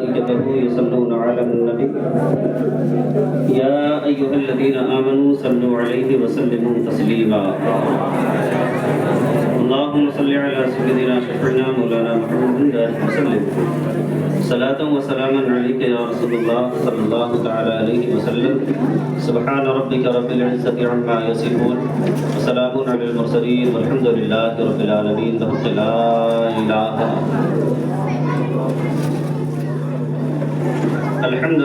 وملائكته يصلون على النبي يا أيها الذين آمنوا صلوا عليه وسلموا تسليما اللهم صل على سيدنا شفيعنا مولانا محمد وسلم صلاة وسلاما عليك يا رسول الله صلى الله تعالى عليه وسلم سبحان ربك رب العزة عما يصفون وسلام على المرسلين والحمد لله رب العالمين لا إله الحمد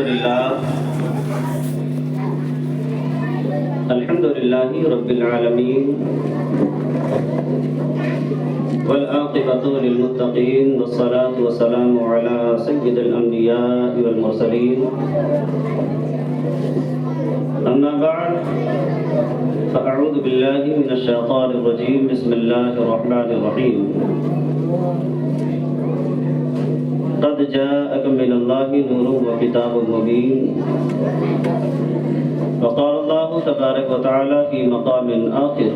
لله رب العالمين والعاقبة للمتقين والصلاة والسلام على سيد الأنبياء والمرسلين أما بعد فأعوذ بالله من الشيطان الرجيم بسم الله الرحمن الرحيم قد جاءكم من الله نور وكتاب مبين وقال الله تبارك وتعالى في مقام آخر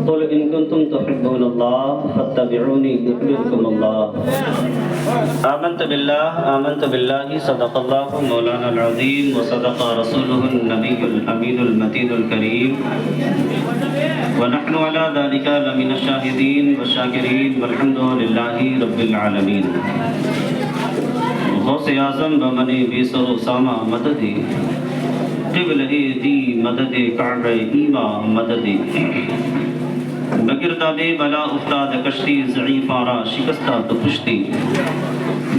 قل إن كنتم تحبون الله فاتبعوني يحببكم الله آمنت بالله صدق الله مولانا العظيم وصدق رسوله النبي الأمين المتين الكريم ونحن على ذلك لمن الشاهدين والشاكرين والحمد لله رب العالمين غوث اعظم بمن بیسر اسامہ مددی قبلہ دی مدد کعب ایما مددی بگرداب بلا افتاد کشتی ضعیفاں را شکستہ تو کشتی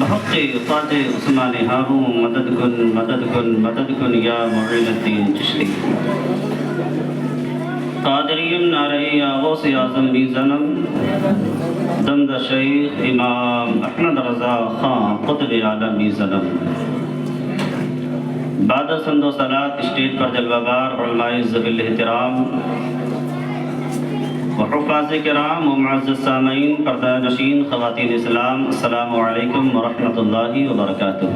بحق فاتح عثمان ہاروں مدد کن یا معین الدین چشتی قادریم نعرہ یا غوث اعظم بھی زنم دمد شیخ امام احمد رضا خان قطب عالم بھی زنم بعد سند و صلاة اسٹیج پر جلوہ بار علماء ذوی الاحترام وحفاظ کرام و معزز سامعین پردہ نشین خواتین اسلام السلام علیکم ورحمۃ اللہ وبرکاتہ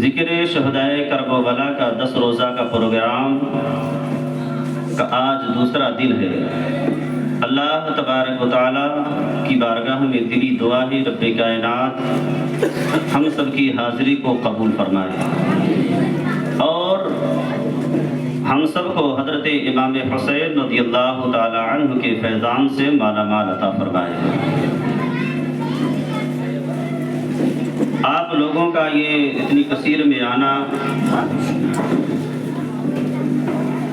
ذکر شہدائے کرب و بلا کا 10 روزہ کا پروگرام کا آج دوسرا دن ہے۔ اللہ تبارک و تعالی کی بارگاہ میں دلی دعا ہے رب کائنات ہم سب کی حاضری کو قبول فرمائے اور ہم سب کو حضرت امام حسین رضی اللہ تعالی عنہ کے فیضان سے مالا مال عطا فرمائے۔ آپ لوگوں کا یہ اتنی کثیر میں آنا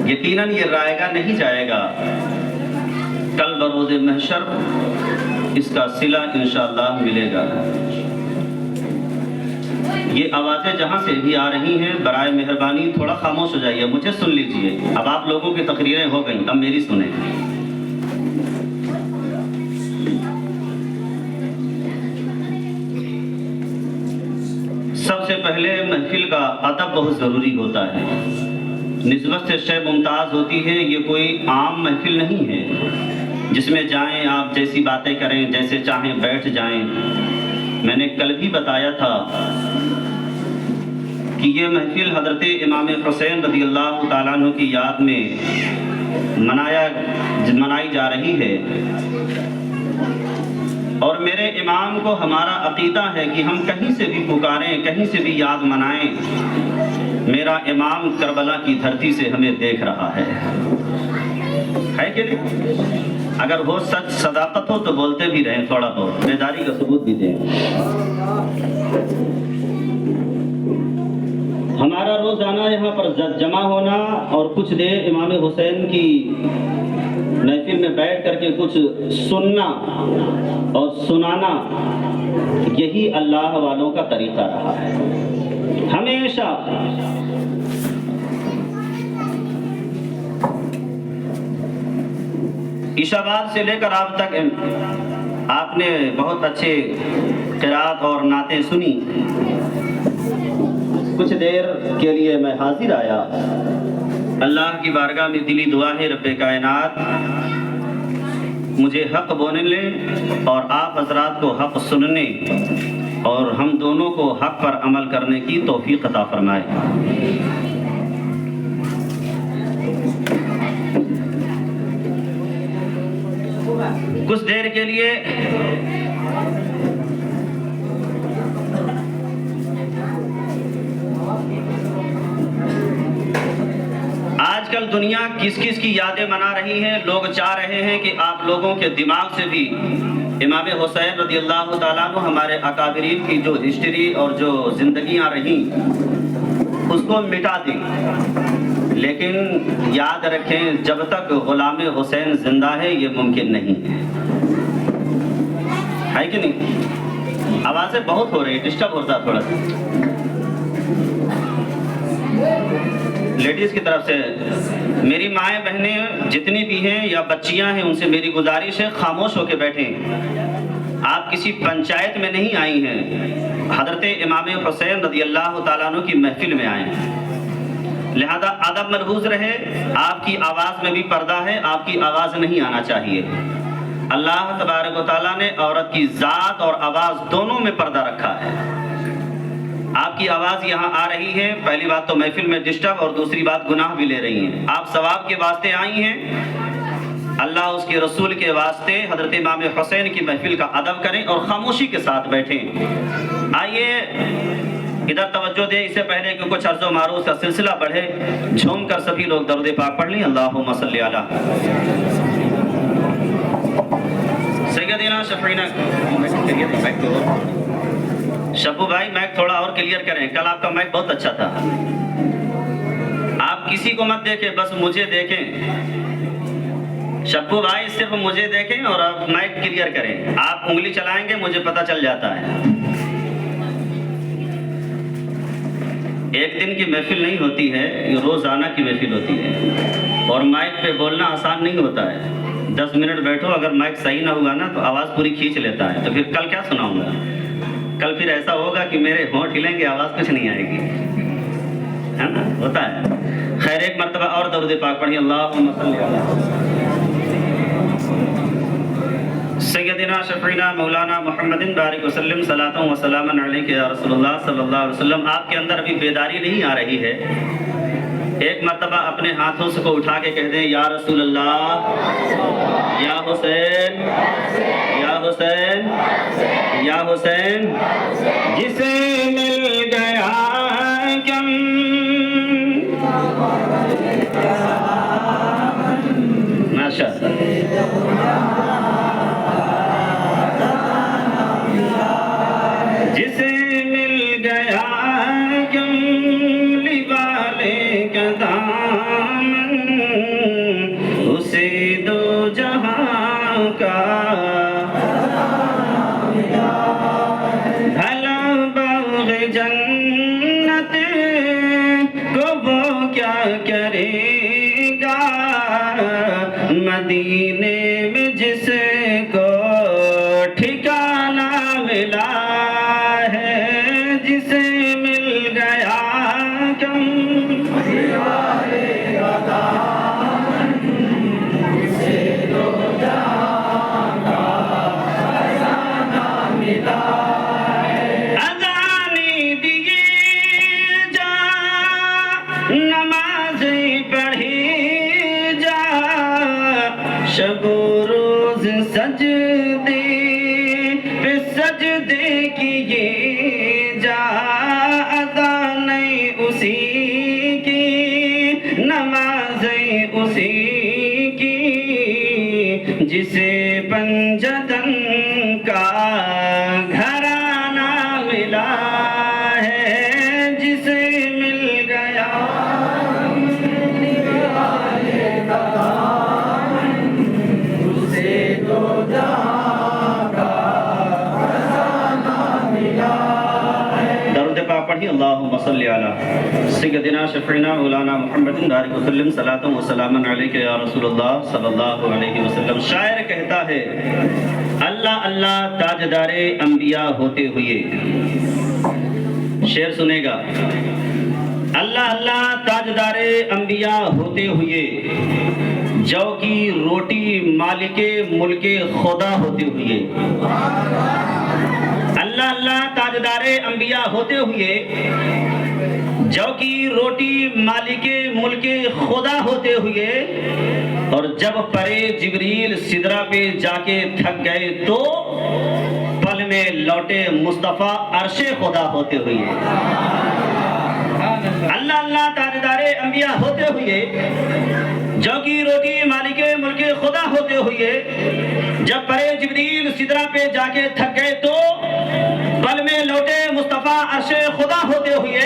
یقیناً یہ رائے گا نہیں جائے گا، کل بروز محشر اس کا صلہ انشاءاللہ ملے گا۔ یہ آوازیں جہاں سے بھی آ رہی ہیں برائے مہربانی تھوڑا خاموش ہو جائیے، مجھے سن لیجئے۔ اب آپ لوگوں کی تقریریں ہو گئیں، اب میری سنیں۔ سب سے پہلے محفل کا ادب بہت ضروری ہوتا ہے، نسبت سے شے ممتاز ہوتی ہے۔ یہ کوئی عام محفل نہیں ہے جس میں جائیں آپ جیسی باتیں کریں جیسے چاہیں بیٹھ جائیں۔ میں نے کل بھی بتایا تھا کہ یہ محفل حضرت امام حسین رضی اللہ تعالیٰ عنہ کی یاد میں منائی جا رہی ہے، اور میرے امام کو ہمارا عقیدہ ہے کہ ہم کہیں سے بھی پکاریں، کہیں سے بھی یاد منائیں، میرا امام کربلا کی دھرتی سے ہمیں دیکھ رہا ہے کہ نہیں؟ اگر وہ سچ صداقت ہو تو بولتے بھی رہیں، تھوڑا بہت بیداری کا ثبوت بھی دیں۔ ہمارا روزانہ یہاں پر جمع ہونا اور کچھ دیر امام حسین کی محفل میں بیٹھ کر کے کچھ سننا اور سنانا، یہی اللہ والوں کا طریقہ رہا ہے۔ ہمیشہ عشاء بعد سے لے کر اب تک آپ نے بہت اچھے قرات اور نعتیں سنی۔ کچھ دیر کے لیے میں حاضر آیا، اللہ کی بارگاہ میں دلی دعا ہے رب کائنات مجھے حق بولنے اور آپ حضرات کو حق سننے اور ہم دونوں کو حق پر عمل کرنے کی توفیق عطا فرمائے۔ کچھ دیر کے لیے آج کل دنیا کس کس کی یادیں منا رہی ہے. لوگ چاہ رہے ہیں کہ آپ لوگوں کے دماغ سے بھی امام حسین رضی اللہ تعالیٰ عنہ ہمارے اکابرین کی جو ہسٹری اور جو زندگیاں رہیں اس کو مٹا دیں. لیکن یاد رکھیں جب تک غلام حسین زندہ ہے یہ ممکن نہیں ہے کہ نہیں؟ آوازیں بہت ہو رہی، ڈسٹرب ہوتا تھوڑا سا لیڈیز کی طرف سے. میری مائیں بہنیں جتنی بھی ہیں یا بچیاں ہیں ان سے میری گزارش ہے خاموش ہو کے بیٹھیں. آپ کسی پنچایت میں نہیں آئی ہیں، حضرت امام حسین رضی اللہ تعالیٰ عنہ کی محفل میں آئے ہیں. لہذا ادب ملحوظ رہے. آپ کی آواز میں بھی پردہ ہے، آپ کی آواز نہیں آنا چاہیے. اللہ تبارک و تعالیٰ نے عورت کی ذات اور آواز دونوں میں پردہ رکھا ہے. آپ کی آواز یہاں آ رہی ہے، پہلی بات تو محفل میں ڈسٹرب، اور دوسری بات گناہ بھی لے رہی ہیں. آپ ثواب کے واسطے آئی ہیں، اللہ اس کے رسول کے واسطے حضرت امام حسین کی محفل کا ادب کریں اور خاموشی کے ساتھ بیٹھیں. آئیے ادھر توجہ دیں. اس سے پہلے کہ کچھ عرض و معروض کا سلسلہ بڑھے، جھوم کر سبھی لوگ درود پاک پڑھ لیں. اللہم صلی علی سیدنا شفیعنا. شبو بھائی مائک تھوڑا اور کلیئر کریں، کل آپ کا مائک بہت اچھا تھا. آپ کسی کو مت دیکھیں، بس مجھے دیکھیں. شبو بھائی صرف مجھے دیکھیں اور آپ مائک کلیئر کریں. آپ انگلی چلائیں گے مجھے پتہ چل جاتا ہے. ایک دن کی محفل نہیں ہوتی ہے، یہ روزانہ کی محفل ہوتی ہے، اور مائک پہ بولنا آسان نہیں ہوتا ہے. 10 منٹ بیٹھو، اگر مائک صحیح نہ ہوگا نا تو آواز پوری کھینچ لیتا ہے. تو پھر کل کیا سناؤں گا؟ کل پھر ایسا ہوگا کہ میرے ہونٹ ہلیں گے، آواز کچھ نہیں آئے گی، ہے نا؟ ہوتا ہے. خیر ایک مرتبہ اور درود پاک پڑھیں. اللہم صلی علی سیدنا شفیعنا مولانا محمد بارک وسلم صلاۃ و سلام علیک یا رسول اللہ صلی اللہ علیہ وسلم. آپ کے اندر ابھی بیداری نہیں آ رہی ہے، ایک مرتبہ اپنے ہاتھوں سے کو اٹھا کے کہہ دیں یا رسول اللہ، یا حسین، یا حسین، یا حسین. جسے مل گیا کم ماشاء اللہ. جسے مل گیا کملی والے کا دامن، اسے دو جہاں کا بھلا باغ جنت کو وہ کیا کرے گا. مدینے میں جس کو ٹھکانہ ملا ہے، جسے مل گیا کم اسے دو جہاں کا خزانہ ملا ہے. اذانی دیے جا، نمازیں پڑھی جا، شب و روز سجدے پہ سجدے کیے جا. اذانیں اسی کی، نمازیں اسی کی، جسے پنجتن کا گھرانہ ملا ہے. جسے مل گیا اسے دو جہاں کا خزانہ ملا ہے. درود پاک پڑھیے. اللہم صلی علی سیدنا شفیعنا مولانا محمد بارک وسلم صلاۃ و سلام علیک یا رسول اللہ صلی اللہ علیہ وسلم. شاعر کہتا ہے اللہ اللہ تاجدار انبیاء ہوتے ہوئے. شعر سنے گا. اللہ اللہ تاجدار انبیاء ہوتے ہوئے، جو کی روٹی مالک ملک خدا ہوتے ہوئے. اللہ اللہ تاجدار انبیاء ہوتے ہوئے، جو کی روٹی مالک ملک خدا ہوتے ہوئے، اور جب پرے جبریل سدرہ پہ جا کے تھک گئے تو پل میں لوٹے مصطفیٰ عرش خدا ہوتے ہوئے، اللہ اللہ تاجدار انبیاء ہوتے ہوئے، جو کی روٹی مالک ملک خدا ہوتے ہوئے، جب پرے جبریل سدرہ پہ جا کے تھک گئے تو پل میں لوٹے مصطفیٰ عرش خدا ہوتے ہوئے،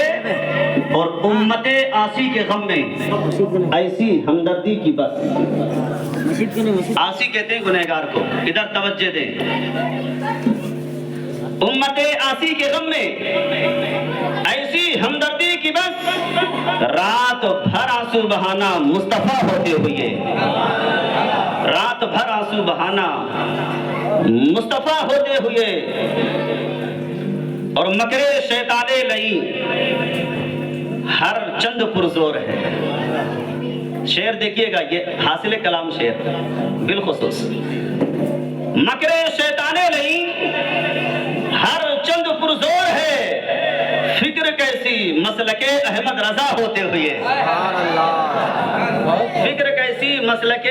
اور امت آسی کے غم میں ایسی ہمدردی کی بس۔ آسی کہتے ہیں گنہگار کو، ادھر توجہ دیں۔ امت آسی کے غم میں ایسی ہمدردی کی بس، رات بھر آنسو بہانا مصطفیٰ ہوتے ہوئے، رات بھر آنسو بہانا مصطفیٰ ہوتے ہوئے، اور مکر شیطان لئی ہر چند پرزور ہے۔ شعر دیکھیے گا، یہ حاصل کلام شعر بالخصوص، مکر شیطان لئی ہر چند پرزور ہے، فکر کیسی مسلک احمد رضا ہوتے ہوئے، فکر کیسی مسلک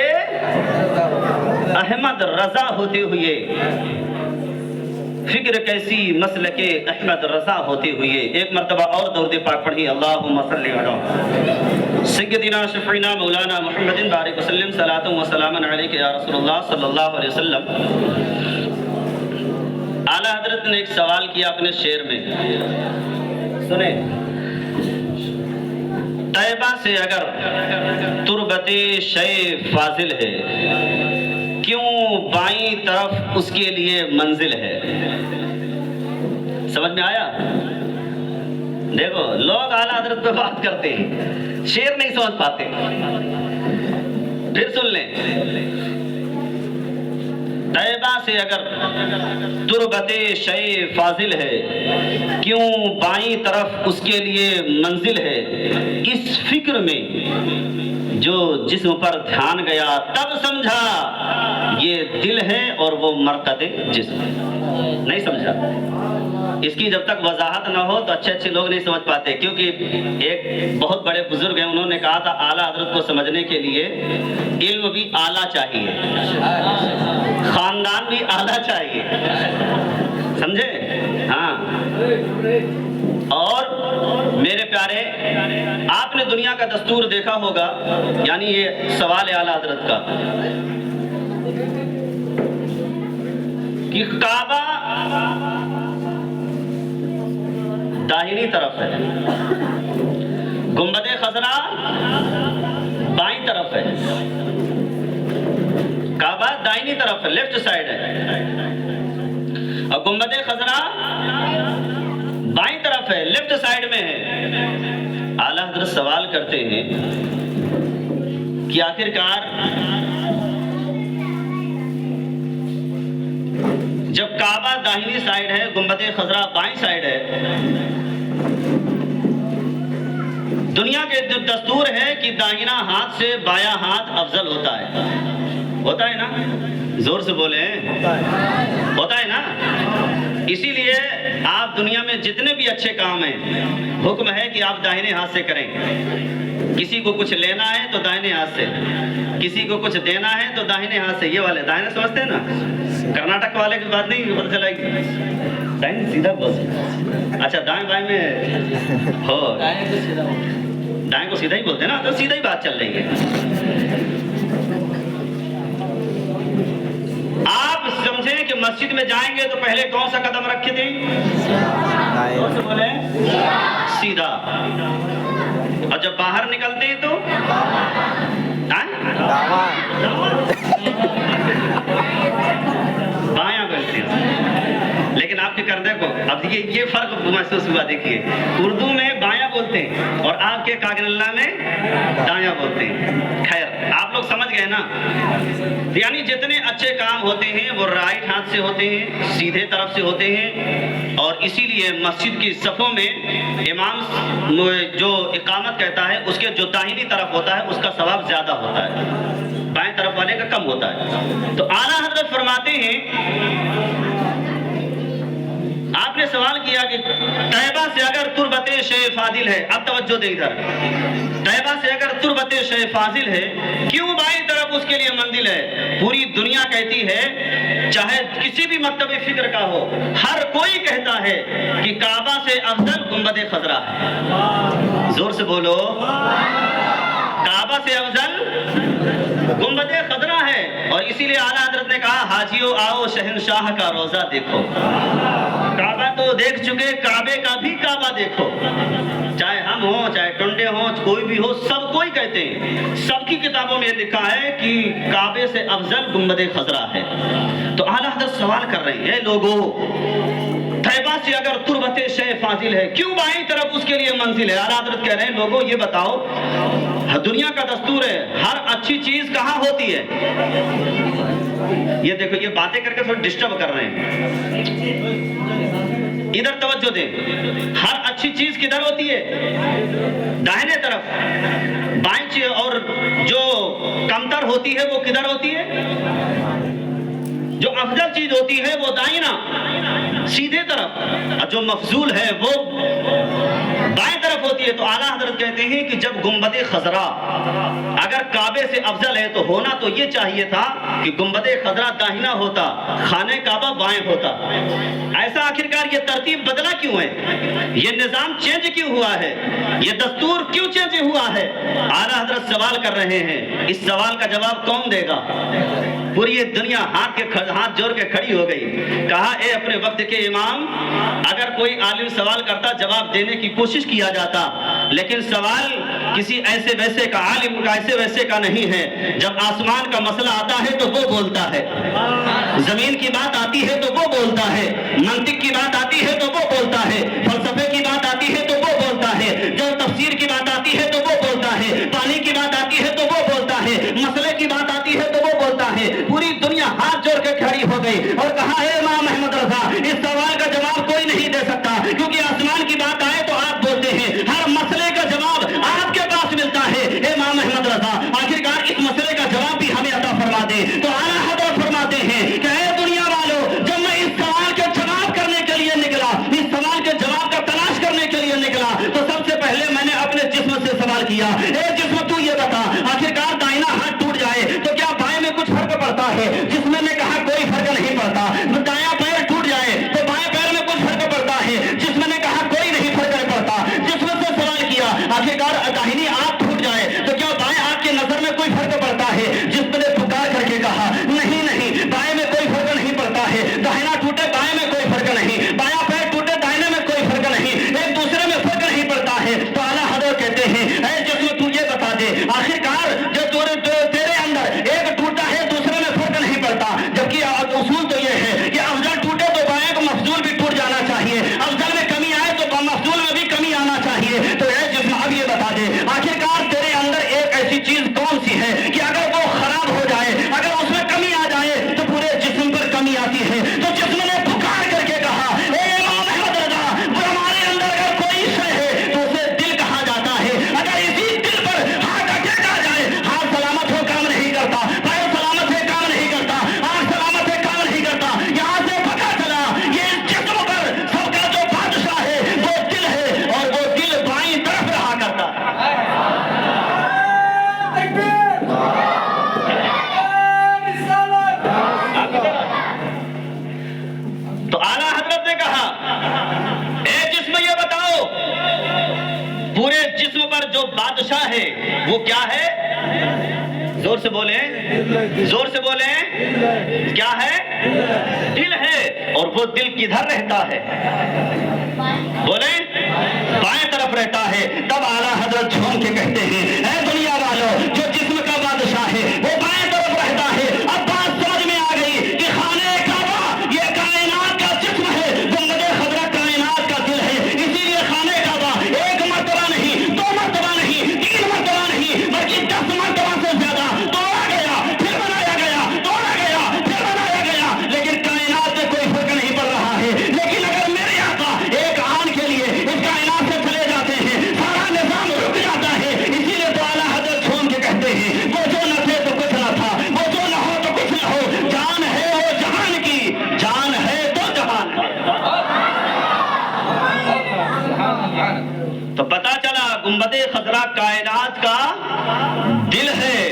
احمد رضا ہوتے ہوئے، فکر کیسی مسلک احمد رضا ہوتے ہوئے۔ ایک مرتبہ اور درود پاک پڑھی، اللہم صلی علی سیدنا شفیعنا مولانا محمد بارک وسلم، صلاۃ و سلام علیک یا رسول اللہ صلی اللہ علیہ وسلم۔ اعلیٰ حضرت نے ایک سوال کیا اپنے شعر میں، سنیں، طیبہ سے اگر تربت شے فاضل ہے، کیوں بائیں طرف اس کے لیے منزل ہے؟ سمجھ میں آیا؟ دیکھو لوگ اعلیٰ حضرت پہ بات کرتے ہیں، شعر نہیں سمجھ پاتے۔ پھر سن لیں، طیبہ سے اگر تربت شے فاضل ہے، کیوں بائیں طرف اس کے لیے منزل ہے، اس فکر میں جو جسم پر دھیان گیا تب سمجھا یہ دل ہے اور وہ مرقد جسم۔ نہیں سمجھا؟ اس کی جب تک وضاحت نہ ہو تو اچھے اچھے لوگ نہیں سمجھ پاتے، کیونکہ ایک بہت بڑے بزرگ ہیں، انہوں نے کہا تھا اعلیٰ حضرت کو سمجھنے کے لیے علم بھی اعلیٰ چاہیے، خاندان بھی اعلیٰ چاہیے، سمجھے؟ ہاں۔ اور میرے پیارے، آپ نے دنیا کا دستور دیکھا ہوگا، یعنی یہ سوال ہے اعلیٰ حضرت کا کہ کعبہ داہنی طرف ہے، گنبد خضرا بائیں طرف ہے، کعبہ دائنی طرف ہے، لیفٹ سائیڈ ہے، اور گنبد خضرا بائیں طرف ہے، لیفٹ سائیڈ میں ہے۔ اعلیٰ حضرت سوال کرتے ہیں کہ آخرکار جب کعبہ داہنی سائیڈ ہے، گنبد خضرا بائیں سائیڈ ہے، دنیا کے دستور ہے کہ داہنا ہاتھ سے بایاں ہاتھ افضل ہوتا ہے، ہوتا ہے نا؟ زور سے بولے، ہوتا ہے نا؟ اسی لیے آپ دنیا میں جتنے بھی اچھے کام ہیں، حکم ہے کہ آپ داہنے ہاتھ سے کریں۔ کسی کو کچھ لینا ہے تو داہنے ہاتھ سے، کسی کو کچھ دینا ہے تو داہنے ہاتھ سے، یہ والے داہنے سمجھتے ہیں نا؟ کرناٹک والے کی بات نہیں پتہ چلے گی، داہنے سیدھا بول، اچھا دائیں بائیں میں ہو، دائیں کو سیدھا ہی بولتے ہیں نا، تو سیدھا ہی بات چل رہی ہے۔ آپ سمجھیں کہ مسجد میں جائیں گے تو پہلے کون سا قدم رکھے تھے؟ سیدھا۔ اور جب باہر نکلتے ہیں تو بایاں کرتے ہیں، لیکن آپ کے کردے کو اب یہ فرق محسوس ہوا، دیکھیے اردو میں بایاں بولتے ہیں اور آپ کے کاغذ اللہ میں دایاں بولتے ہیں۔ خیر آپ لوگ سمجھ گئے نا؟ یعنی جتنے اچھے کام ہوتے ہیں وہ رائٹ ہاتھ سے ہوتے ہیں، سیدھے طرف سے ہوتے ہیں، اور اسی لیے مسجد کی صفوں میں امام جو اقامت کہتا ہے اس کے جو داہنی طرف ہوتا ہے اس کا ثواب زیادہ ہوتا ہے، بائیں طرف والے کا کم ہوتا ہے۔ تو اعلیٰ حضرت فرماتے ہیں، آپ نے سوال کیا کہ طیبہ سے اگر تربت شے فاضل ہے، اب توجہ دیں ادھر، طیبہ سے اگر تربت شے فاضل ہے، کیوں بائیں طرف اس کے لیے منزل ہے؟ پوری دنیا کہتی ہے، چاہے کسی بھی مکتب فکر کا ہو، ہر کوئی کہتا ہے کہ کعبہ سے افضل گنبد خضرا ہے۔ زور سے بولو، کعبہ سے افضل گنبد خضرا ہے۔ اور اسی لیے اعلیٰ حضرت نے کہا حاجیوں آؤ شہنشاہ کا روزہ دیکھو۔ کعبہ تو دیکھ چکے، کعبے کا بھی کعبہ دیکھو۔ چاہے ہم ہوں، چاہے ٹنڈے ہوں، کوئی بھی ہو، سب کوئی کہتے ہیں، سب کی کتابوں میں لکھا ہے کہ کعبے سے افضل گنبد خضرا ہے۔ تو اعلیٰ حضرت سوال کر رہے ہیں، لوگوں طیبہ سے اگر تربت شے فاضل ہے، کیوں بائیں طرف اس کے لیے منزل ہے؟ اعلیٰ حضرت کہہ رہے ہیں، لوگوں یہ بتاؤ، دنیا کا دستور ہے ہر اچھی چیز کہاں ہوتی ہے؟ یہ دیکھو، یہ باتیں کر کے تھوڑا ڈسٹرب کر رہے ہیں، ادھر توجہ دیں۔ ہر اچھی چیز کدھر ہوتی ہے؟ داہنے طرف۔ بائیں اور جو کمتر ہوتی ہے وہ کدھر ہوتی ہے؟ جو افضل چیز ہوتی ہے وہ دائنا سیدھے طرف، اور جو مفضول ہے وہ بائیں طرف ہوتی ہے۔ تو اعلیٰ حضرت کہتے ہیں کہ جب گنبد خضرا اگر کعبے سے افضل ہے تو ہونا تو یہ چاہیے تھا کہ گنبد خضرا داہنا ہوتا، خانہ کعبہ بائیں ہوتا۔ ایسا آخرکار یہ ترتیب بدلا کیوں ہے؟ یہ نظام چینج کیوں ہوا ہے؟ یہ دستور کیوں چینج ہوا ہے؟ اعلیٰ حضرت سوال کر رہے ہیں، اس سوال کا جواب کون دے گا؟ پوری دنیا ہاتھ جوڑ کے کھڑی ہو گئی۔ کہا اے اپنے وقت کے امام، اگر کوئی عالم سوال کرتا جواب دینے کی کوشش کیا جاتا، لیکن سوال کسی ایسے ویسے کا عالم کا ایسے ویسے کا نہیں ہے۔ جب آسمان کا مسئلہ آتا ہے تو وہ بولتا ہے، زمین کی بات آتی ہے تو وہ بولتا ہے، منطق کی بات آتی ہے تو وہ بولتا ہے، فلسفے کی بات آتی ہے تو وہ بولتا ہے، جب تفسیر کی بات آتی ہے تو وہ بولتا ہے، پانی کی بات آتی ہے تو وہ بولتا ہے، مسئلے کی بات آتی ہے تو وہ بولتا ہے۔ پوری دنیا ہاتھ جوڑ کے کھڑی ہو گئی اور کہا اے امام احمد رضا، اس سوال کا جواب کوئی نہیں دے سکتا، کیونکہ آسمان کی بات آئے تو آپ بولتے ہیں، ہر مسئلے کا جواب آپ کے پاس ملتا ہے۔ اے امام احمد رضا، آخرکار اس مسئلے کا جواب بھی ہمیں عطا فرما دے۔ تو اعلیٰ حضرت فرماتے ہیں کہ اے دنیا والوں، جب میں اس سوال کے جواب کرنے کے لیے نکلا، اس سوال کے جواب کا تلاش کرنے کے لیے نکلا، تو سب سے پہلے میں نے اپنے جسم سے سوال کیا، اے جسم تو یہ بتا، آخرکار دائنا ہاتھ ٹوٹ جائے تو کیا بائیں میں کچھ فرق پڑتا ہے؟ جسم نے کہا کوئی فرق نہیں پڑتا۔ دایاں پیر ٹوٹ جائے تو بائیں پیر میں کچھ فرق پڑتا ہے؟ جسم نے کہا کوئی نہیں فرق پڑتا۔ جسم سے سوال کیا، آخرکار داہنی آنکھ ٹوٹ جائے تو کیا بائیں آنکھ کی نظر میں کوئی فرق پڑتا ہے؟ جسم نے پکار کر کے کہا نہیں نہیں، بائیں میں کوئی فرق نہیں پڑتا ہے۔ داہنا ٹوٹے بائیں میں کوئی فرق نہیں، بایاں پیر ٹوٹے دائنے میں کوئی فرق نہیں، ایک دوسرے میں فرق نہیں پڑتا ہے۔ تو اعلیٰ حضرت کہتے ہیں اے جسم تو یہ بتا دے، آخرکار جو تیرے اندر ایک ٹوٹا ہے دوسرے میں فرق نہیں پڑتا، جبکہ اصول تو یہ ہے کہ افضل ٹوٹے تو بائیں کو مفضول بھی ٹوٹ جانا چاہیے، افضل میں کمی آئے تو مفضول میں بھی کمی آنا چاہیے۔ تو اے جسم اب یہ بتا دے، آخرکار تیرے اندر ایک ایسی چیز کون سی ہے کہ اگر وہ خراب ہو جائے، اگر اس میں کمی آ جائے تو پورے جسم پر کمی آتی ہے؟ تو جسم نے پکار کر کے کہا اے امام احمد رضا، ہمارے اندر اگر کوئی شے ہے تو اسے دل کہا جاتا ہے، اگر اسی دل پر ہاتھ اٹیک آ جائے، ہاتھ سلامت ہو کام نہیں کرتا، پیر سلامت ہے کام نہیں کرتا، آنکھ سلامت ہے کام نہیں کرتا۔ یہاں سے پتہ چلا یہ جسم پر سب کا جو بادشاہ ہے وہ دل ہے، اور وہ دل بائیں طرف رہا کرتا ہے۔ تو اعلیٰ حضرت نے کہا اے جسم یہ بتاؤ، پورے جسم پر جو بادشاہ ہے وہ کیا ہے؟ زور سے بولیں، زور سے بولیں، کیا ہے؟ دل ہے۔ اور وہ دل کدھر رہتا ہے؟ بولیں، بائیں طرف رہتا ہے۔ تب اعلیٰ حضرت جھوم کے کہتے ہیں اے دنیا والوں، جو جسم کا بادشاہ ہے وہ بائیں طرف رہتا ہے۔ اب بات سمجھ میں آ گئی کہ خانہ کعبہ یہ کائنات کا جسم ہے، گنبد خضرا کائنات کا دل ہے۔ اسی لیے خانہ کعبہ ایک مرتبہ نہیں، دو مرتبہ نہیں، تین مرتبہ نہیں، بلکہ 10 مرتبہ سے زیادہ توڑا گیا، پھر بنایا گیا، توڑا گیا، پھر بنایا گیا، لیکن کائنات میں کوئی فرق نہیں پڑ رہا ہے۔ لیکن اگر میرے آقا ایک آن کے لیے اس کائنات سے چلے جاتے ہیں، سارا نظام رک جاتا ہے۔ اسی لیے تو اعلیٰ حضرت جھوم کے کہتے کعبہ کائنات کا دل ہے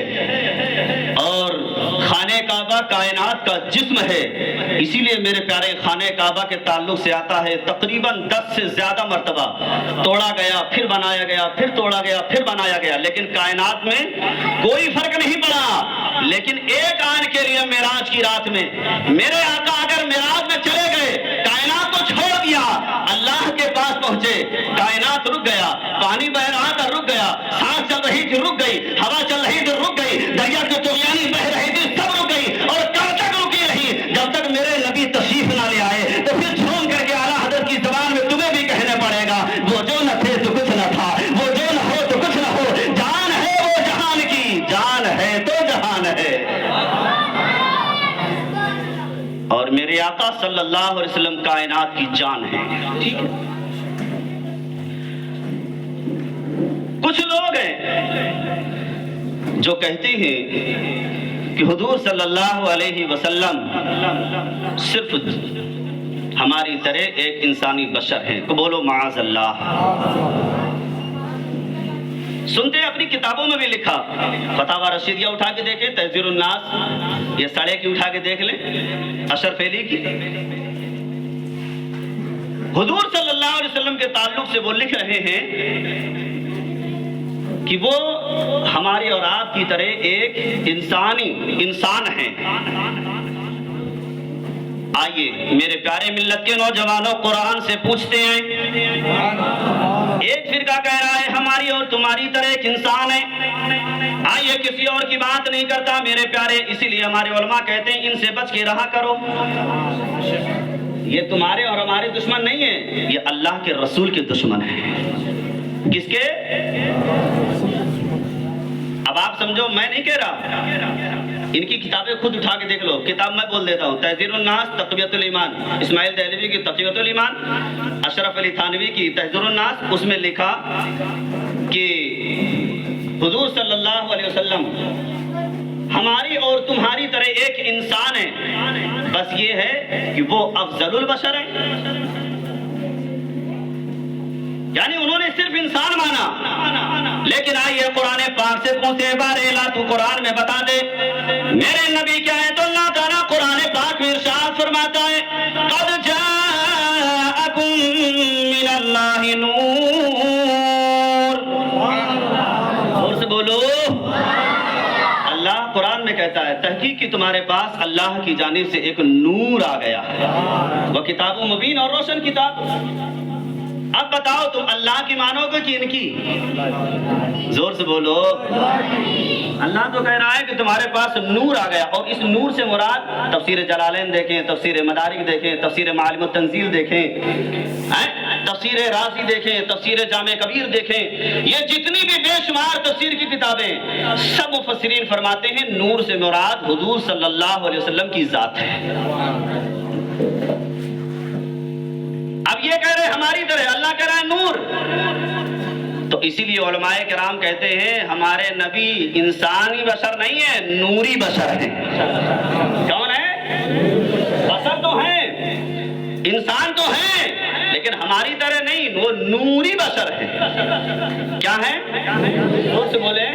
اور خانہ کعبہ کائنات کا جسم ہے. اسی لیے میرے پیارے خانہ کعبہ کے تعلق سے آتا ہے تقریباً 10 سے زیادہ مرتبہ توڑا گیا، پھر بنایا گیا، پھر توڑا گیا، پھر بنایا گیا، لیکن کائنات میں کوئی فرق نہیں پڑا. لیکن ایک آن کے لیے معراج کی رات میں میرے آقا اگر معراج میں چلے گئے، کائنات کو چھوڑ دیا، اللہ کے پاس پہنچے، کائنات رک گیا، پانی بہ رہا تھا رک گیا، سانس چل رہی تھی رک گئی، ہوا چل رہی تھی رک گئی، دریا کی طغیانی بہ رہی تھی سب رک گئی، اور کب تک رکی رہی؟ جب تک میرے نبی تشریف نہ لے آئے. تو پھر جھوم کر کے اعلیٰ حضرت کی زبان میں تمہیں بھی کہنا پڑے گا، وہ جو نہ تھے تو کچھ نہ تھا، وہ جو نہ ہو تو کچھ نہ ہو، جان ہے وہ جہان کی، جان ہے تو جہان ہے. اور میرے آقا صلی اللہ علیہ وسلم کائنات کی جان ہے. ٹھیک ہے. کچھ لوگ ہیں جو کہتے ہیں کہ حضور صلی اللہ علیہ وسلم صرف ہماری طرح ایک انسانی بشر ہیں. بولو معاذ اللہ. سنتے اپنی کتابوں میں بھی لکھا، فتاوی رشیدیہ اٹھا کے دیکھیں، تحذیر الناس، یہ سڑے کی اٹھا کے دیکھ لیں، اشرف علی کی. حضور صلی اللہ علیہ وسلم کے تعلق سے وہ لکھ رہے ہیں کہ وہ ہماری اور آپ کی طرح ایک انسان ہیں. آئیے میرے پیارے ملت کے نوجوانوں، قرآن سے پوچھتے ہیں. ایک فرقہ کہہ رہا ہے ہماری اور تمہاری طرح ایک انسان ہے. آئیے کسی اور کی بات نہیں کرتا میرے پیارے، اسی لیے ہمارے علماء کہتے ہیں ان سے بچ کے رہا کرو. یہ تمہارے اور ہمارے دشمن نہیں ہیں، یہ اللہ کے رسول کے دشمن ہیں. کس کے؟ اب آپ سمجھو، میں نہیں کہہ رہا، ان کی کتابیں خود اٹھا کے دیکھ لو. کتاب میں بول دیتا ہوں، تحذیر الناس تقویۃ الایمان، اسماعیل دہلوی کی تقویۃ الایمان، اشرف علی تھانوی کی تحذیر الناس. اس میں لکھا کہ حضور صلی اللہ علیہ وسلم ہماری اور تمہاری طرح ایک انسان ہے، بس یہ ہے کہ وہ افضل البشر ہیں. یعنی انہوں نے صرف انسان مانا. لیکن آئیے قرآن پاک سے پوچھتے ہیں، بار اعلیٰ تو قرآن میں بتا دے میرے نبی کیا ہے. تو اللہ تعالیٰ قرآن پاک میں ارشاد فرماتا ہے، قد جاءکم من اللہ نور. اور سے بولو. اللہ قرآن میں کہتا ہے تحقیق کہ تمہارے پاس اللہ کی جانب سے ایک نور آ گیا ہے، وہ کتاب مبین اور روشن کتاب. اب بتاؤ تم اللہ کی مانو گے کہ ان کی؟ زور سے بولو. اللہ تو کہہ رہا ہے کہ تمہارے پاس نور آ گیا، اور اس نور سے مراد تفسیر جلالین دیکھیں، تفسیر مدارک دیکھیں، تفسیر معالم التنزیل دیکھیں، تفسیر رازی دیکھیں، تفسیر جامع کبیر دیکھیں، یہ جتنی بھی بے شمار تفسیر کی کتابیں، سب مفسرین فرماتے ہیں نور سے مراد حضور صلی اللہ علیہ وسلم کی ذات ہے. اب یہ کہہ رہے ہماری طرح، اللہ کہہ رہا ہے نور. تو اسی لیے علماء کرام کہتے ہیں ہمارے نبی انسانی بشر نہیں ہے، نوری بشر ہیں. کون ہے؟ بشر تو ہیں، انسان تو ہیں، لیکن ہماری طرح نہیں، وہ نوری بشر ہیں. کیا ہے؟ زور سے بولے.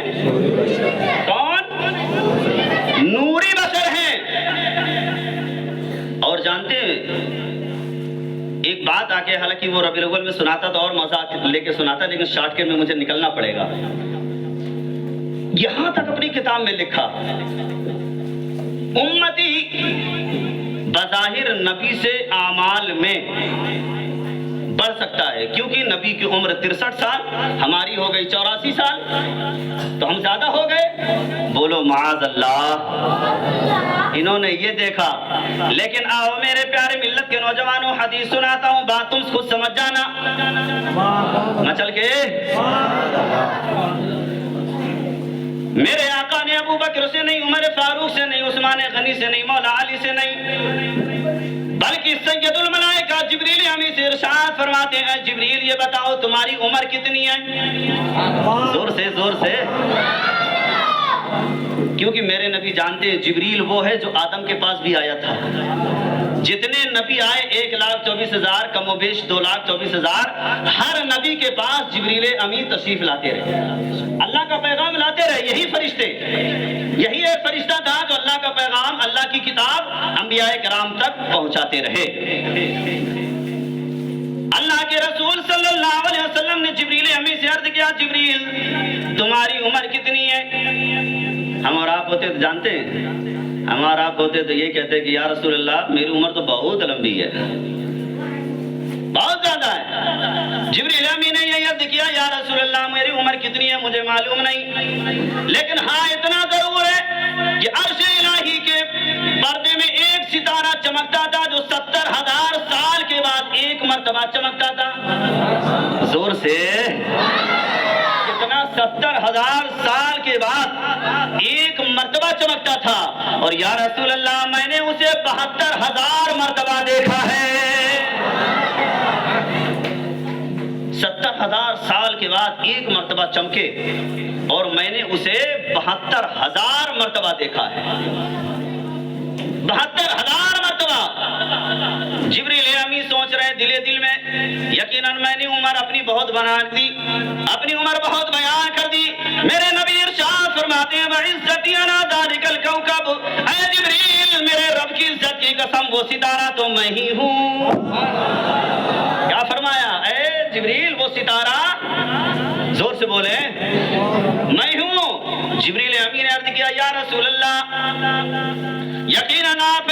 کون؟ نوری بشر ہیں. اور جانتے ہیں ایک بات آ کے، حالانکہ وہ ربیع الاول میں سناتا تھا اور مزہ لے کے سناتا، لیکن شارٹ کٹ میں مجھے نکلنا پڑے گا. یہاں تک اپنی کتاب میں لکھا، امتی بظاہر نبی سے اعمال میں بڑھ سکتا ہے، کیونکہ نبی کی عمر 63 سال، ہماری ہو گئی 84 سال، تو ہم زیادہ ہو گئے. بولو معاذ اللہ. انہوں نے یہ دیکھا. لیکن آؤ میرے پیارے ملت کے نوجوانوں، حدیث سناتا ہوں، بات تم خود سمجھ جانا. مچل کے میرے آقا نے ابو بکر سے نہیں، عمر فاروق سے نہیں، عثمان غنی سے نہیں، مولا علی سے نہیں، بلکہ سید الملائکہ جبریل امین سے ارشاد فرماتے ہیں، جبریل یہ بتاؤ تمہاری عمر کتنی ہے؟ زور سے زور سے. کیونکہ میرے نبی نبی جانتے ہیں جبریل وہ ہے جو آدم کے پاس بھی آیا تھا. جتنے نبی آئے 1,24,000 کم و بیش 2,24,000 ہر نبی کے پاس جبریل امین تشریف لاتے رہے, اللہ کا پیغام لاتے رہے. یہی فرشتے, یہی ایک فرشتہ تھا جو اللہ کا پیغام, اللہ کی کتاب انبیاء کرام تک پہنچاتے رہے. اللہ کے رسول صلی اللہ علیہ وسلم نے جبریل امین سے عرض کیا, جبریل تمہاری عمر کتنی ہے؟ ہم اور آپ ہوتے تو جانتے ہیں, ہمارا آپ ہوتے تو یہ کہتے کہ یا رسول اللہ میری عمر تو بہت لمبی ہے, بہت زیادہ ہے. جبریل امین نے یہ عرض کیا, یا رسول اللہ میری عمر کتنی ہے مجھے معلوم نہیں, لیکن ہاں اتنا ضرور ہے کہ عرش الہی کے پردے میں ایک ستارہ چمکتا تھا جو 70,000 سال کے بعد ایک مرتبہ چمکتا تھا. زور سے کتنا, 70,000 سال کے بعد ایک مرتبہ چمکتا تھا. اور یا رسول اللہ میں نے اسے 72,000 مرتبہ دیکھا ہے. 70,000 سال کے بعد ایک مرتبہ چمکے اور میں نے اسے 72,000 مرتبہ دیکھا ہے. 72,000 مرتبہ. جبریل امین سوچ رہے دل میں, یقیناً میں نے عمر اپنی بہت بنا دی, اپنی عمر بہت بیان کر دی. میرے نبی ارشاد فرماتے ہیں وعزتی انا ذالک الکوکب, اے جبریل میرے رب کی عزت کی قسم وہ ستارہ تو میں ہی ہوں. کیا فرمایا, اے جبریل وہ ستارہ, زور سے بولے, میں ہوں. جبریل امین نے عرض کیا, یا رسول اللہ یقیناً آپ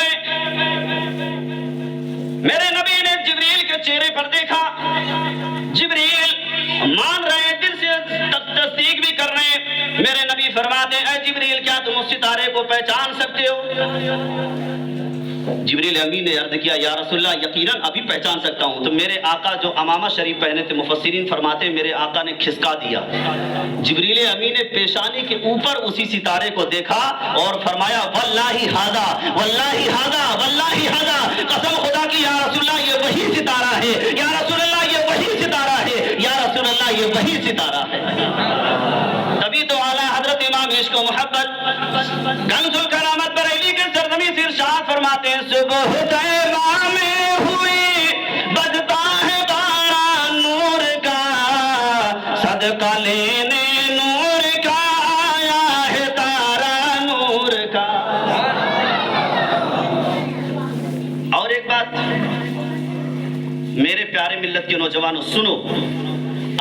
میرے نبی نے جبریل کے چہرے پر دیکھا. جبریل مان رہے, دل سے تصدیق بھی کر رہے. میرے نبی فرماتے ہیں, اے جبریل کیا تم اس ستارے کو پہچان سکتے ہو؟ جبریل امین نے عرض کیا, یا رسول اللہ یقیناً ابھی پہچان سکتا ہوں. تو میرے آقا جو امامہ شریف پہنے تھے, مفسرین فرماتے ہیں میرے آقا نے کھسکا دیا. جبریل امین نے پیشانی کے اوپر اسی ستارے کو دیکھا اور فرمایا واللہ ھذا واللہ ھذا واللہ ھذا, قسم خدا کی یا رسول اللہ یہ وہی ستارہ ہے, یا رسول اللہ یہ وہی ستارہ ہے, یا رسول اللہ یہ وہی ستارہ ہے. تبھی تو اعلیٰ حضرت امام عشق و محبت کنز الکرامت بریلی کے سرزمین سے ارشاد فرماتے ہیں, صبح طیبہ میں ہوئی بجتا ہے بارہ نور کا, صدقہ لینے نور کا آیا ہے تارا نور کا. اور ایک بات میرے پیارے ملت کے نوجوانوں سنو,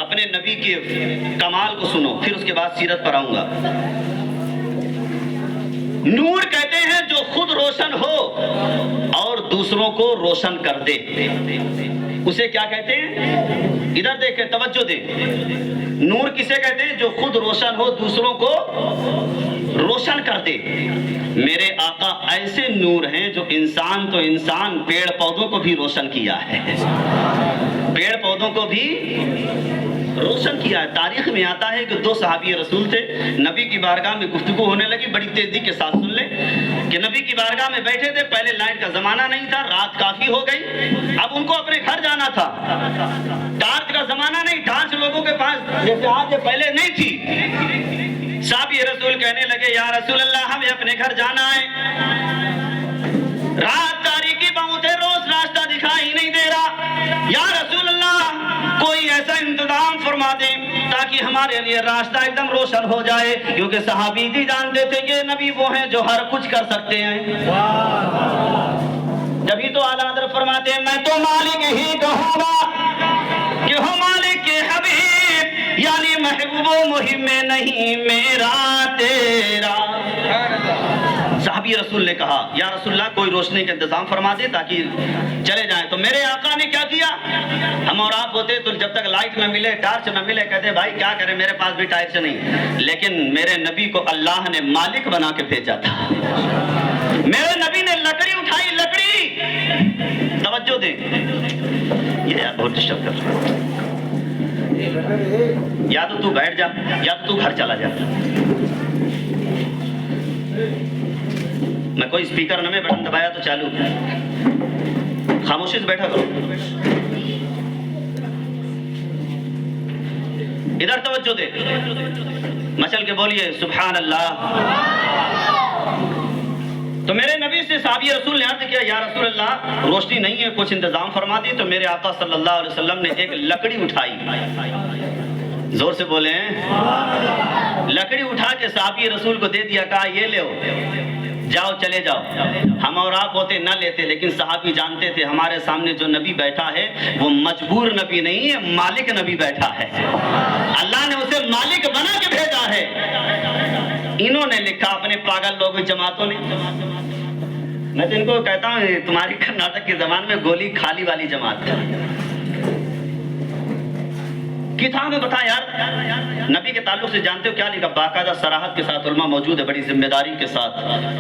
اپنے نبی کے کمال کو سنو, پھر اس کے بعد سیرت پر آؤں گا. نور کہتے ہیں جو خود روشن ہو اور دوسروں کو روشن کر دے, اسے کیا کہتے ہیں؟ ادھر دیکھیں, توجہ دیں. نور کسے کہتے ہیں؟ جو خود روشن ہو دوسروں کو روشن کر دے. میرے آقا ایسے نور ہیں جو انسان تو انسان, پیڑ پودوں کو بھی روشن کیا ہے, پیڑ پودوں کو بھی روشن کیا ہے. تاریخ میں آتا ہے کہ 2 صحابی رسول تھے, نبی کی بارگاہ میں گفتگو ہونے لگی, بڑی تیزی کے ساتھ سن لیں کہ نبی کی بارگاہ میں بیٹھے تھے, پہلے لائٹ کا زمانہ نہیں تھا, رات کافی ہو گئی, اب ان کو اپنے گھر جانا تھا. ٹارچ کا زمانہ نہیں, ٹارچ لوگوں کے پاس جیسے آج پہلے نہیں تھی. صحابی رسول کہنے لگے یا رسول اللہ ہمیں اپنے گھر جانا ہے, رات تاریکی بہت ہے, روز راستہ دکھائی نہیں دے رہا, یا رسول اللہ کوئی ایسا انتظام فرما دیں تاکہ ہمارے لیے راستہ ایک دم روشن ہو جائے. کیونکہ صحابی جی جانتے تھے کہ نبی وہ ہیں جو ہر کچھ کر سکتے ہیں. جبھی تو اعلیٰ حضرت فرماتے ہیں, میں تو مالک ہی کہوں گا کہ ہو مالک کے حبیب, یعنی محبوب و مہم میں نہیں میرا تیرا. صحابی رسول نے کہا یا رسول اللہ کوئی روشنی کا انتظام فرما دے تاکہ چلے جائیں. تو میرے آقا نے کیا کیا, ہم اور آپ ہوتے تو جب تک لائٹ نہ ملے, ٹارچ نہ ملے, کہتے بھائی کیا کریں, میرے پاس بھی ٹارچ نہیں. لیکن میرے نبی کو اللہ نے مالک بنا کے بھیجا تھا. میرے نبی نے لکڑی اٹھائی, لکڑی, توجہ دیں, یہ یار بہت ڈسٹرب کر رہا ہے, یا تو تو بیٹھ جا یا تو گھر چلا جا. میں کوئی اسپیکر نہ میں بٹن دبایا تو چالو, خاموشی سے بیٹھا کرو. ادھر توجہ دے, مچل کے بولیے سبحان اللہ. صحابی رسول نے عرض کیا یا رسول اللہ روشنی نہیں ہے کچھ انتظام فرما دی. تو میرے آقا صلی اللہ علیہ وسلم نے ایک لکڑی اٹھائی, زور سے بولیں, لکڑی اٹھا کے صحابی رسول کو دے دیا, کہا یہ لے جاؤ چلے جاؤ. ہم اور آپ ہوتے نہ لیتے, لیکن صحابی جانتے تھے ہمارے سامنے جو نبی بیٹھا ہے وہ مجبور نبی نہیں ہے, مالک نبی بیٹھا ہے. اللہ نے اسے مالک بنا کے بھیجا ہے. انہوں نے لکھا اپنے پاگل لوگ جماعتوں نے. میں تو ان کو کہتا ہوں تمہاری کرناٹک کے زمان میں گولی کھالی والی جماعت ہے. کتاب میں بتا یار نبی کے تعلق سے جانتے ہو کیا لکھا؟ باقاعدہ صراحت کے ساتھ علماء موجود ہے, بڑی ذمہ داری کے ساتھ,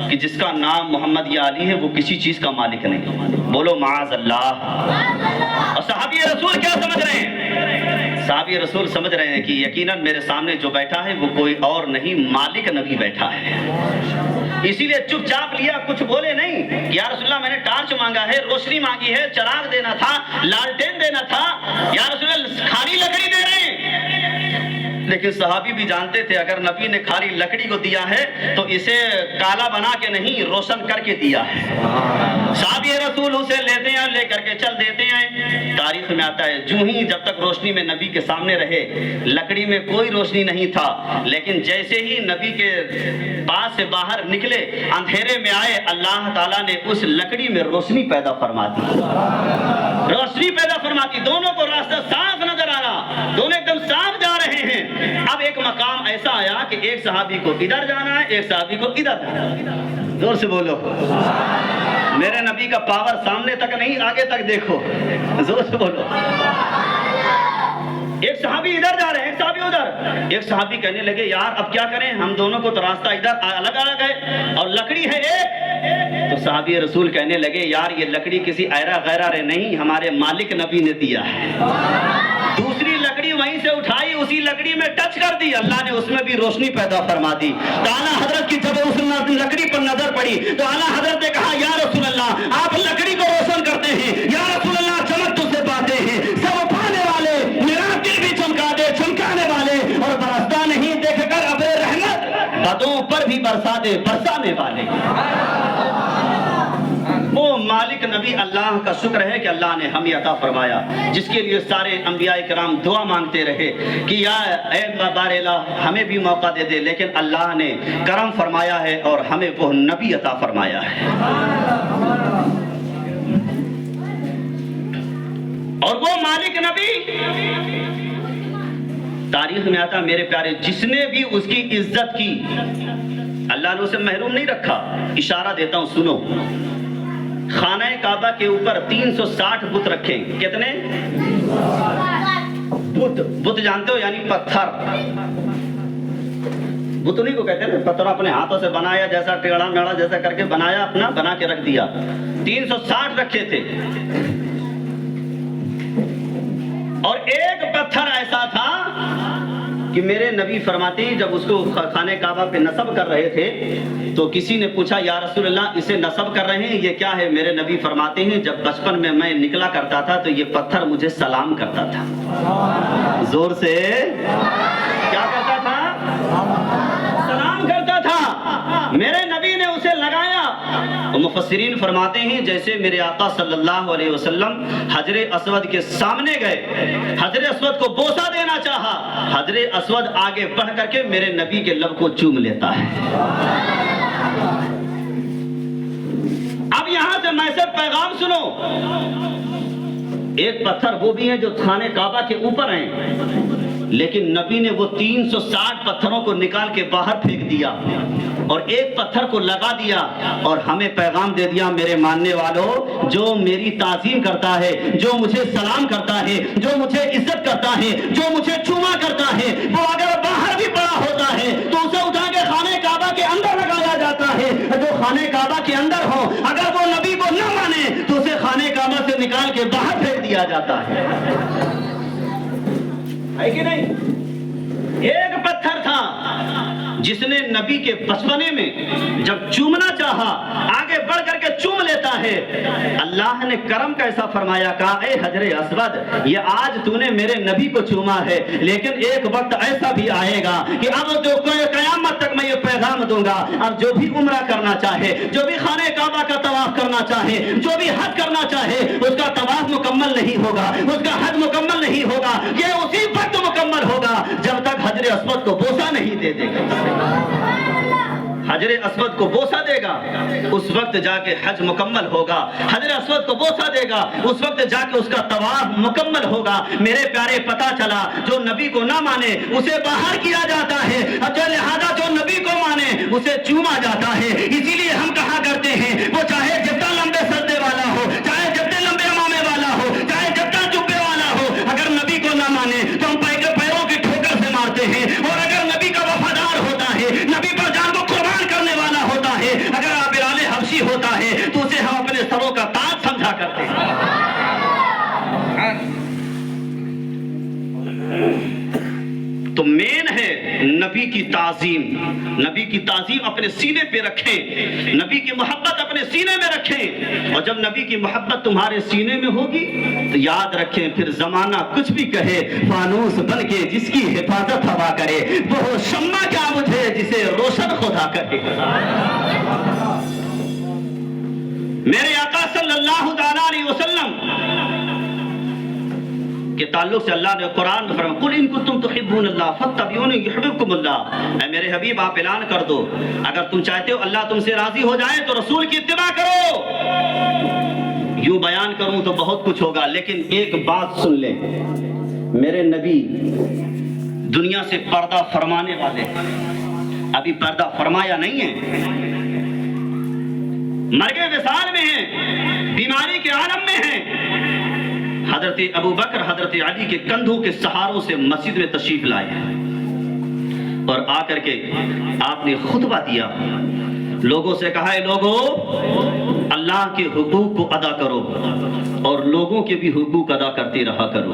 کہ جس کا نام محمد یا علی ہے وہ کسی چیز کا مالک نہیں. بولو معاذ اللہ. اور صحابی رسول کیا سمجھ رہے ہیں؟ صحابی رسول سمجھ رہے ہیں کہ یقیناً میرے سامنے جو بیٹھا ہے وہ کوئی اور نہیں, مالک نبی بیٹھا ہے. اسی لیے چپ چاپ لیا, کچھ بولے نہیں. یا رسول اللہ میں نے ٹارچ مانگا ہے, روشنی مانگی ہے, چراغ دینا تھا, لالٹین دینا تھا. یا رسول اللہ کھاری لکڑی دے رہے ہیں. لیکن صحابی بھی جانتے تھے اگر نبی نے کھاری لکڑی کو دیا ہے تو اسے کالا بنا کے نہیں, روشن کر کے دیا ہے. صحابی رسول اسے لیتے ہیں, لے کر کے چل دیتے ہیں. تاریخ میں آتا ہے جو ہی جب تک روشنی میں نبی کے سامنے رہے, لکڑی میں کوئی روشنی نہیں تھا, لیکن جیسے ہی نبی کے پاس سے باہر نکلے, اندھیرے میں آئے, اللہ تعالیٰ نے اس لکڑی میں روشنی پیدا فرما دی. روشنی پیدا فرما دی, دونوں کو راستہ صاف نظر آ رہا, دونوں ایک دم صاف جا رہے ہیں. اب ایک مقام ایسا آیا کہ ایک صحابی کو ادھر جانا ہے, ایک صحابی کو ادھر جانا ہے. زور سے بولو. میرے نبی کا پاور سامنے تک نہیں, آگے تک دیکھو. زور سے بولو. ایک صحابی ادھر جا رہے ہیں, ایک صحابی ادھر. ایک صحابی کہنے لگے یار اب کیا کریں, ہم دونوں کو تو راستہ ادھر الگ الگ ہے اور لکڑی ہے ایک. تو صحابی رسول کہنے لگے یار یہ لکڑی کسی ایرا غیرہ رے نہیں, ہمارے مالک نبی نے دیا ہے. دوسری لکڑی وہیں سے اٹھائی, اسی لکڑی میں ٹچ کر دی, اللہ نے اس میں بھی روشنی پیدا فرما دی. تو اعلیٰ حضرت کی جب اس لکڑی پر نظر پڑی تو اعلیٰ حضرت نے کہا یا رسول اللہ آپ لکڑی کو روشن کرتے ہیں, یا رسول اللہ چمک تجھ سے پاتے ہیں, سب پانے والے, میرا دل بھی چمکا دے, چمکانے والے, اور برستا نہیں دیکھ کر اب رحمت بدوں پر بھی برسا دے, برسانے والے. وہ مالک نبی اللہ کا شکر ہے کہ اللہ نے ہمیں عطا فرمایا, جس کے لیے سارے انبیاء کرام دعا مانگتے رہے کہ یا اے بار الہ ہمیں بھی موقع دے دے, لیکن اللہ نے کرم فرمایا ہے اور ہمیں وہ نبی عطا فرمایا ہے. اور وہ مالک نبی تاریخ میں آتا میرے پیارے, جس نے بھی اس کی عزت کی اللہ نے اسے محروم نہیں رکھا. اشارہ دیتا ہوں سنو. خانہ کعبہ کے اوپر 360 بت رکھے. کتنے بت؟ بت جانتے ہو یعنی پتھر. بتنی کو کہتے ہیں پتھر اپنے ہاتھوں سے بنایا, جیسا ٹیڑھا میڑھا جیسا کر کے بنایا, اپنا بنا کے رکھ دیا. 360 رکھے تھے. اور ایک پتھر ایسا تھا کہ میرے نبی فرماتے ہیں جب اس کو خانہ کعبہ پہ نصب کر رہے تھے تو کسی نے پوچھا یا رسول اللہ اسے نصب کر رہے ہیں یہ کیا ہے؟ میرے نبی فرماتے ہیں جب بچپن میں میں نکلا کرتا تھا تو یہ پتھر مجھے سلام کرتا تھا. زور سے کیا کرتا تھا؟ سلام کرتا تھا. میرے نبی نے اسے لگایا. مفسرین فرماتے ہیں جیسے میرے آقا صلی اللہ علیہ وسلم حجر اسود کے سامنے گئے, حجر اسود کو بوسہ دینا چاہا, حجر اسود آگے بڑھ کر کے میرے نبی کے لب کو چوم لیتا ہے. اب یہاں سے میں سے پیغام سنو. ایک پتھر وہ بھی ہیں جو خانہ کعبہ کے اوپر ہیں, لیکن نبی نے وہ 360 پتھروں کو نکال کے باہر پھینک دیا اور ایک پتھر کو لگا دیا اور ہمیں پیغام دے دیا میرے ماننے والوں, جو میری تعظیم کرتا ہے, جو مجھے سلام کرتا ہے, جو مجھے عزت کرتا ہے, جو مجھے چوما کرتا ہے, وہ اگر باہر بھی پڑا ہوتا ہے تو اسے اٹھا کے خانہ کعبہ کے اندر لگایا جاتا ہے. جو خانہ کعبہ کے اندر ہو اگر وہ نبی کو نہ مانے تو اسے خانہ کعبہ سے نکال کے باہر پھینک دیا جاتا ہے کہ نہیں؟ ایک پتھر تھا جس نے نبی کے بچپنے میں جب چومنا چاہا آگے بڑھ کر کے چوم لیتا ہے. اللہ نے کرم کیسا فرمایا, کہا اے حجر اسود یہ آج تو نے میرے نبی کو چوما ہے, لیکن ایک وقت ایسا بھی آئے گا کہ اب جو قیامت تک میں یہ پیغام دوں گا, اب جو بھی عمرہ کرنا چاہے, جو بھی خانہ کعبہ کا طواف کرنا چاہے، جو بھی حج کرنا چاہے، اس کا طواف مکمل نہیں ہوگا، اس کا حج مکمل نہیں ہوگا، یہ اسی وقت مکمل ہوگا جب تک حجر اسود کو بوسہ نہیں دے دے گا۔ حجر اسود کو بوسہ دے گا، اس وقت جا کے حج مکمل ہوگا۔ حجر اسود کو بوسہ دے گا، اس وقت جا کے اس کا طواف مکمل ہوگا۔ میرے پیارے پتہ چلا جو نبی کو نہ مانے اسے باہر کیا جاتا ہے، لہذا جو نبی کو مانے اسے چوما جاتا ہے۔ اسی لیے ہم کہا کرتے ہیں وہ چاہے جتنا لمبے سجدے والا ہو، چاہے جتنے لمبے امامے والا ہو، چاہے جتنا جبے والا ہو، اگر نبی کو نہ مانے تو ہم پیروں کی ٹھوکر سے مارتے ہیں، اور اگر نبی کا وفادار ہوتا ہے، نبی پر جان کو قربان کرنے والا ہوتا ہے، اگر بلال حبشی ہوتا ہے تو اسے ہم اپنے سروں کا تاج سمجھا کرتے ہیں۔ تو مین ہے نبی کی تعظیم، نبی کی تعظیم اپنے سینے پہ رکھیں، نبی کی محبت اپنے سینے میں رکھیں، اور جب نبی کی محبت تمہارے سینے میں ہوگی تو یاد رکھیں پھر زمانہ کچھ بھی کہے، فانوس بن کے جس کی حفاظت ہوا کرے، وہ شمع کیا مجھے جسے روشن خدا کرے۔ میرے آقا صلی اللہ تعالیٰ علیہ وسلم کے تعلق سے اللہ نے قرآن میں فرمایا قل ان کنتم تحبون اللہ فاتبعونی یحببکم اللہ، اے میرے حبیب آپ اعلان کر دو اگر تم چاہتے ہو اللہ تم سے راضی ہو جائے تو رسول کی اتباع کرو۔ یوں بیان کروں تو بہت کچھ ہوگا، لیکن ایک بات سن لیں، میرے نبی دنیا سے پردہ فرمانے والے، ابھی پردہ فرمایا نہیں ہے، مرگ وصال میں ہیں، بیماری کے عالم میں ہیں۔ حضرت ابو بکر حضرت علی کے کندھوں کے سہاروں سے مسجد میں تشریف لائے اور آ کر کے آپ نے خطبہ دیا، لوگوں سے کہا ہے لوگوں اللہ کے حقوق کو ادا کرو اور لوگوں کے بھی حقوق ادا کرتے رہا کرو۔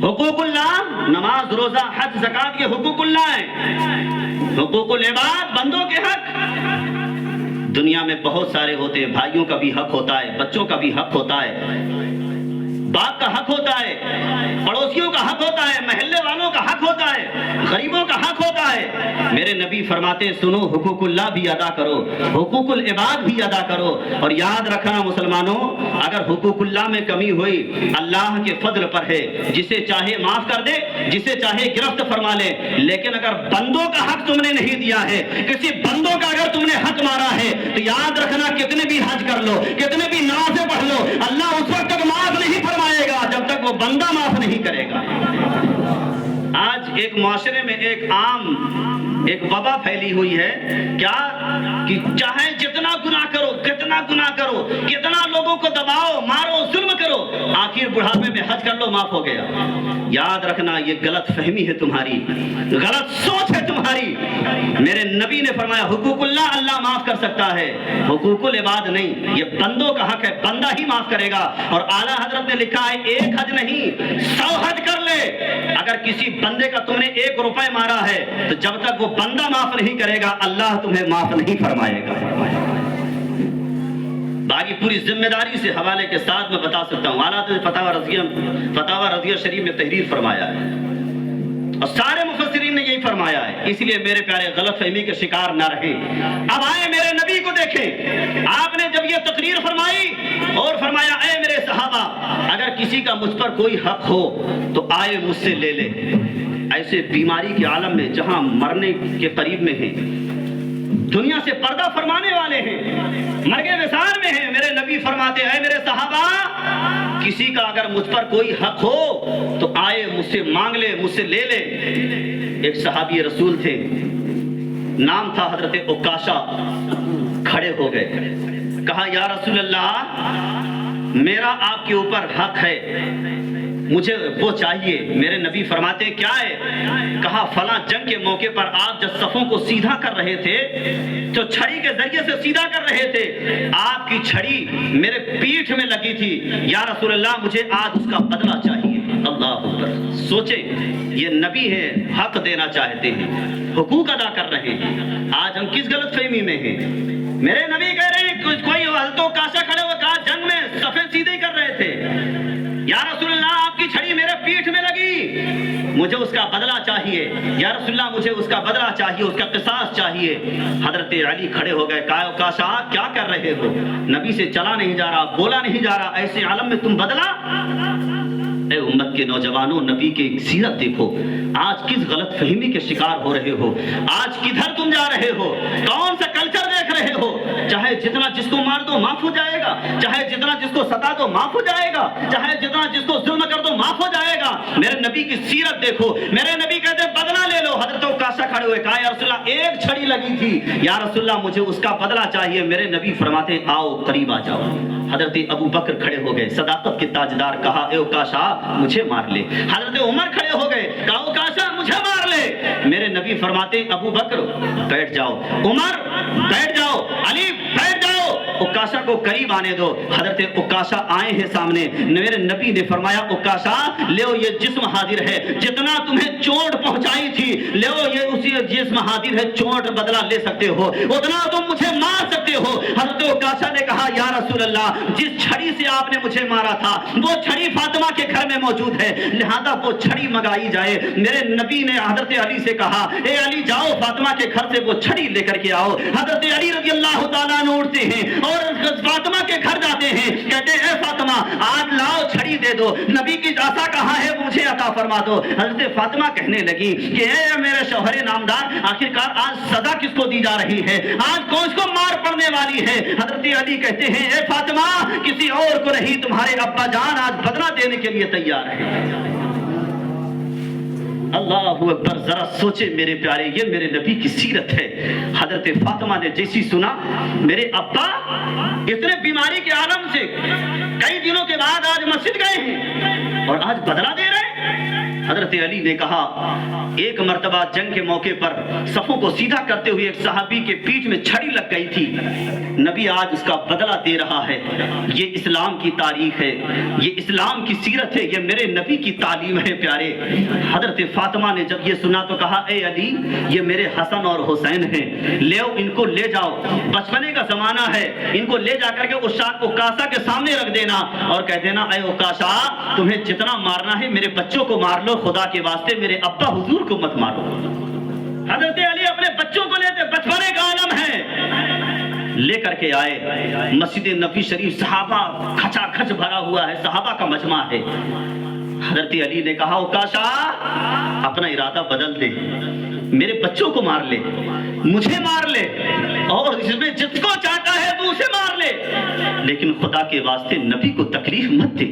حقوق اللہ نماز روزہ حج زکوٰۃ کے حقوق اللہ ہیں، حقوق العباد بندوں کے حق دنیا میں بہت سارے ہوتے ہیں، بھائیوں کا بھی حق ہوتا ہے، بچوں کا بھی حق ہوتا ہے، باپ کا حق ہوتا ہے، پڑوسیوں کا حق ہوتا ہے، محلے والوں کا حق ہوتا ہے، غریبوں کا حق ہوتا ہے۔ میرے نبی فرماتے سنو حقوق اللہ بھی ادا کرو، حقوق العباد بھی ادا کرو، اور یاد رکھنا مسلمانوں اگر حقوق اللہ میں کمی ہوئی اللہ کے فضل پر ہے، جسے چاہے معاف کر دے، جسے چاہے گرفت فرما لے، لیکن اگر بندوں کا حق تم نے نہیں دیا ہے، کسی بندوں کا اگر تم نے حق مارا ہے تو یاد رکھنا کتنے بھی حج کر لو، کتنے بھی نمازیں پڑھ لو، اللہ اس وقت تک معاف نہیں فرمائے گا جب تک وہ بندہ معاف نہیں کرے گا۔ آج ایک معاشرے میں ایک عام ایک وبا پھیلی ہوئی ہے، کیا کہ چاہے جتنا گناہ کرو، کتنا گناہ کرو، کتنا لوگوں کو دباؤ، مارو، ظلم کرو، آخر بڑھاپے میں حج کر لو معاف ہو گیا۔ یاد رکھنا یہ غلط فہمی ہے تمہاری، غلط سوچ ہے تمہاری۔ میرے نبی نے فرمایا حقوق اللہ اللہ معاف کر سکتا ہے، حقوق العباد نہیں، یہ بندوں کا حق ہے، بندہ ہی معاف کرے گا۔ اور اعلیٰ حضرت نے لکھا ہے ایک حج نہیں 100 حج کر لے، اگر کسی بندے کا تم نے 1 روپے مارا ہے تو جب تک وہ بندہ معاف نہیں کرے گا اللہ تمہیں معاف نہیں فرمائے گا۔ باقی پوری ذمہ داری سے حوالے کے ساتھ میں بتا سکتا ہوں، اعلیٰ حضرت فتاوی رضیہ شریف میں تحریر فرمایا ہے اور سارے مفسرین نے یہی فرمایا ہے، اس لیے میرے پیارے غلط فہمی کے شکار نہ رہیں۔ اب آئے میرے نبی کو دیکھیں، آپ نے جب یہ تقریر فرمائی اور فرمایا اے میرے صحابہ اگر کسی کا مجھ پر کوئی حق ہو تو آئے مجھ سے لے لے۔ ایسے بیماری کے عالم میں جہاں مرنے کے قریب میں ہیں، دنیا سے پردہ فرمانے والے ہیں، مرگ وصال میں ہیں، میرے نبی فرماتے اے میرے صحابہ کسی کا اگر مجھ پر کوئی حق ہو تو آئے مجھ سے مانگ لے، مجھ سے لے لے۔ ایک صحابی رسول تھے، نام تھا حضرت عکاشہ، کھڑے ہو گئے، کہا یا رسول اللہ میرا آپ کے اوپر حق ہے، مجھے وہ چاہیے۔ میرے نبی فرماتے کیا ہے؟ کہا فلاں جنگ کے موقع پر آپ جب صفوں کو سیدھا کر رہے تھے تو چھڑی کے ذریعے سے سیدھا کر رہے تھے، آپ کی چھڑی میرے پیٹھ میں لگی تھی، یا رسول اللہ مجھے آج اس کا بدلہ چاہیے۔ اللہ اکبر، سوچیں یہ نبی ہے، حق دینا چاہتے ہیں، حقوق ادا کر رہے ہیں، آج ہم کس غلط فہمی میں ہیں؟ میرے نبی کہہ رہے ہیں کوئی حضرت عکاشہ کھڑے ہوئے کہا جنگ میں صفیں سیدھے کر رہے تھے، یا رسول اللہ آپ کی چھڑی میرے پیٹھ میں لگی، مجھے اس کا بدلہ چاہیے، یا رسول اللہ مجھے اس کا بدلہ چاہیے، اس کا قصاص چاہیے۔ حضرت علی کھڑے ہو گئے، کہا اوکاشا کیا کر رہے ہو؟ نبی سے چلا نہیں جا رہا، بولا نہیں جا رہا، ایسے عالم میں تم بدلا؟ اے امت کے نوجوانوں، نبی کی سیرت دیکھو، آج کس غلط فہمی کے شکار ہو رہے ہو، آج کدھر تم جا رہے ہو، کون سا کلچر دیکھ رہے ہو؟ چاہے جتنا جس کو مار دو معاف ہو جائے گا، چاہے جتنا جس کو ستا دو معاف ہو جائے گا، چاہے جتنا جس کو ظلم کر دو معاف ہو جائے گا۔ میرے نبی کی سیرت دیکھو، میرے نبی کہتے بدلہ لے لو۔ حضرت عکاشہ کھڑے ہوئے، کہا یا رسول اللہ ایک چھڑی لگی تھی، یا رسول اللہ مجھے اس کا بدلہ چاہیے۔ میرے نبی فرماتے آؤ قریب آ جاؤ۔ حضرت ابو بکر کھڑے ہو گئے، صداقت کے تاجدار، کہا اے عکاشہ مجھے مار لے۔ حضرت عمر کھڑے ہو گئے، کہا عکاشہ مجھے مار لے۔ میرے نبی فرماتے ابو بکر بیٹھ جاؤ، عمر بیٹھ جاؤ، علی بیٹھ جاؤ، عکاشہ کو قریب آنے دو۔ حضرت عکاشہ آئے ہیں سامنے، میرے نبی نے فرمایا عکاشہ لیو یہ جسم حاضر ہے، جتنا تمہیں چوٹ پہنچائی تھی لیو یہ اسی جسم حاضر ہے، چوٹ بدلہ لے سکتے ہو، اتنا تم مجھے مار سکتے ہو۔ حضرت عکاشہ نے کہا یا رسول اللہ جس چھڑی سے آپ نے مجھے مارا تھا وہ چھڑی فاطمہ کے گھر میں موجود ہے، لہذا وہ چھڑی منگائی جائے۔ میرے نبی نے حضرت علی سے کہا اے علی جاؤ فاطمہ کے گھر سے وہ چھڑی لے کر کے آؤ۔ حضرت علی رضی اللہ تعالیٰ عنہ اٹھتے ہیں اور فاطمہ کے گھر جاتے ہیں، کہتے ہیں اے فاطمہ آج لاؤ چھڑی دے دو، نبی کی عصا کہاں ہے مجھے عطا فرما دو۔ حضرت فاطمہ کہنے لگی کہ اے میرے شوہر نامدار آخرکار آج سزا کس کو دی جا رہی ہے، آج کون کو مار پڑنے والی ہے؟ حضرت علی کہتے ہیں اے فاطمہ کسی اور کو نہیں، تمہارے ابا جان آج بدلہ دینے کے لیے تیار ہے۔ اللہ اکبر، ذرا سوچے میرے پیارے، یہ میرے نبی کی سیرت ہے۔ حضرت فاطمہ نے جیسی سنا میرے ابا اتنے بیماری کے عالم سے کئی دنوں کے بعد آج مسجد گئے ہیں اور آج بدلہ دے رہے ہیں۔ حضرت علی نے کہا ایک مرتبہ جنگ کے موقع پر صفوں کو سیدھا کرتے ہوئے ایک صحابی کے پیٹھ میں چھڑی لگ گئی تھی، نبی آج اس کا بدلہ دے رہا ہے۔ یہ اسلام کی تاریخ ہے، یہ اسلام کی سیرت ہے، یہ میرے نبی کی تعلیم ہے پیارے۔ حضرت فاطمہ نے جب یہ سنا تو کہا اے علی یہ میرے حسن اور حسین ہیں، لیو ان کو لے جاؤ، بچپنے کا زمانہ ہے، ان کو لے جا کر کے عکاشہ کے سامنے رکھ دینا اور کہہ دینا اے عکاشہ تمہیں جتنا مارنا ہے میرے بچوں کو مار لو، خدا کے واسطے میرے ابا حضور کو مت مارو۔ حضرت علی اپنے بچوں کو لیتے، بچپنے کا عالم ہے، لے کر کے آئے مسجد نبی شریف، صحابہ کھچا کھچ بھرا ہوا ہے، صحابہ کا مجمع ہے۔ حضرت علی نے کہا عکاشہ اپنا ارادہ بدل دے، میرے بچوں کو مار لے، مجھے مار لے، اور اس میں جس کو چاہتا ہے تو اسے مار لے، لیکن خدا کے واسطے نبی کو تکلیف مت دے،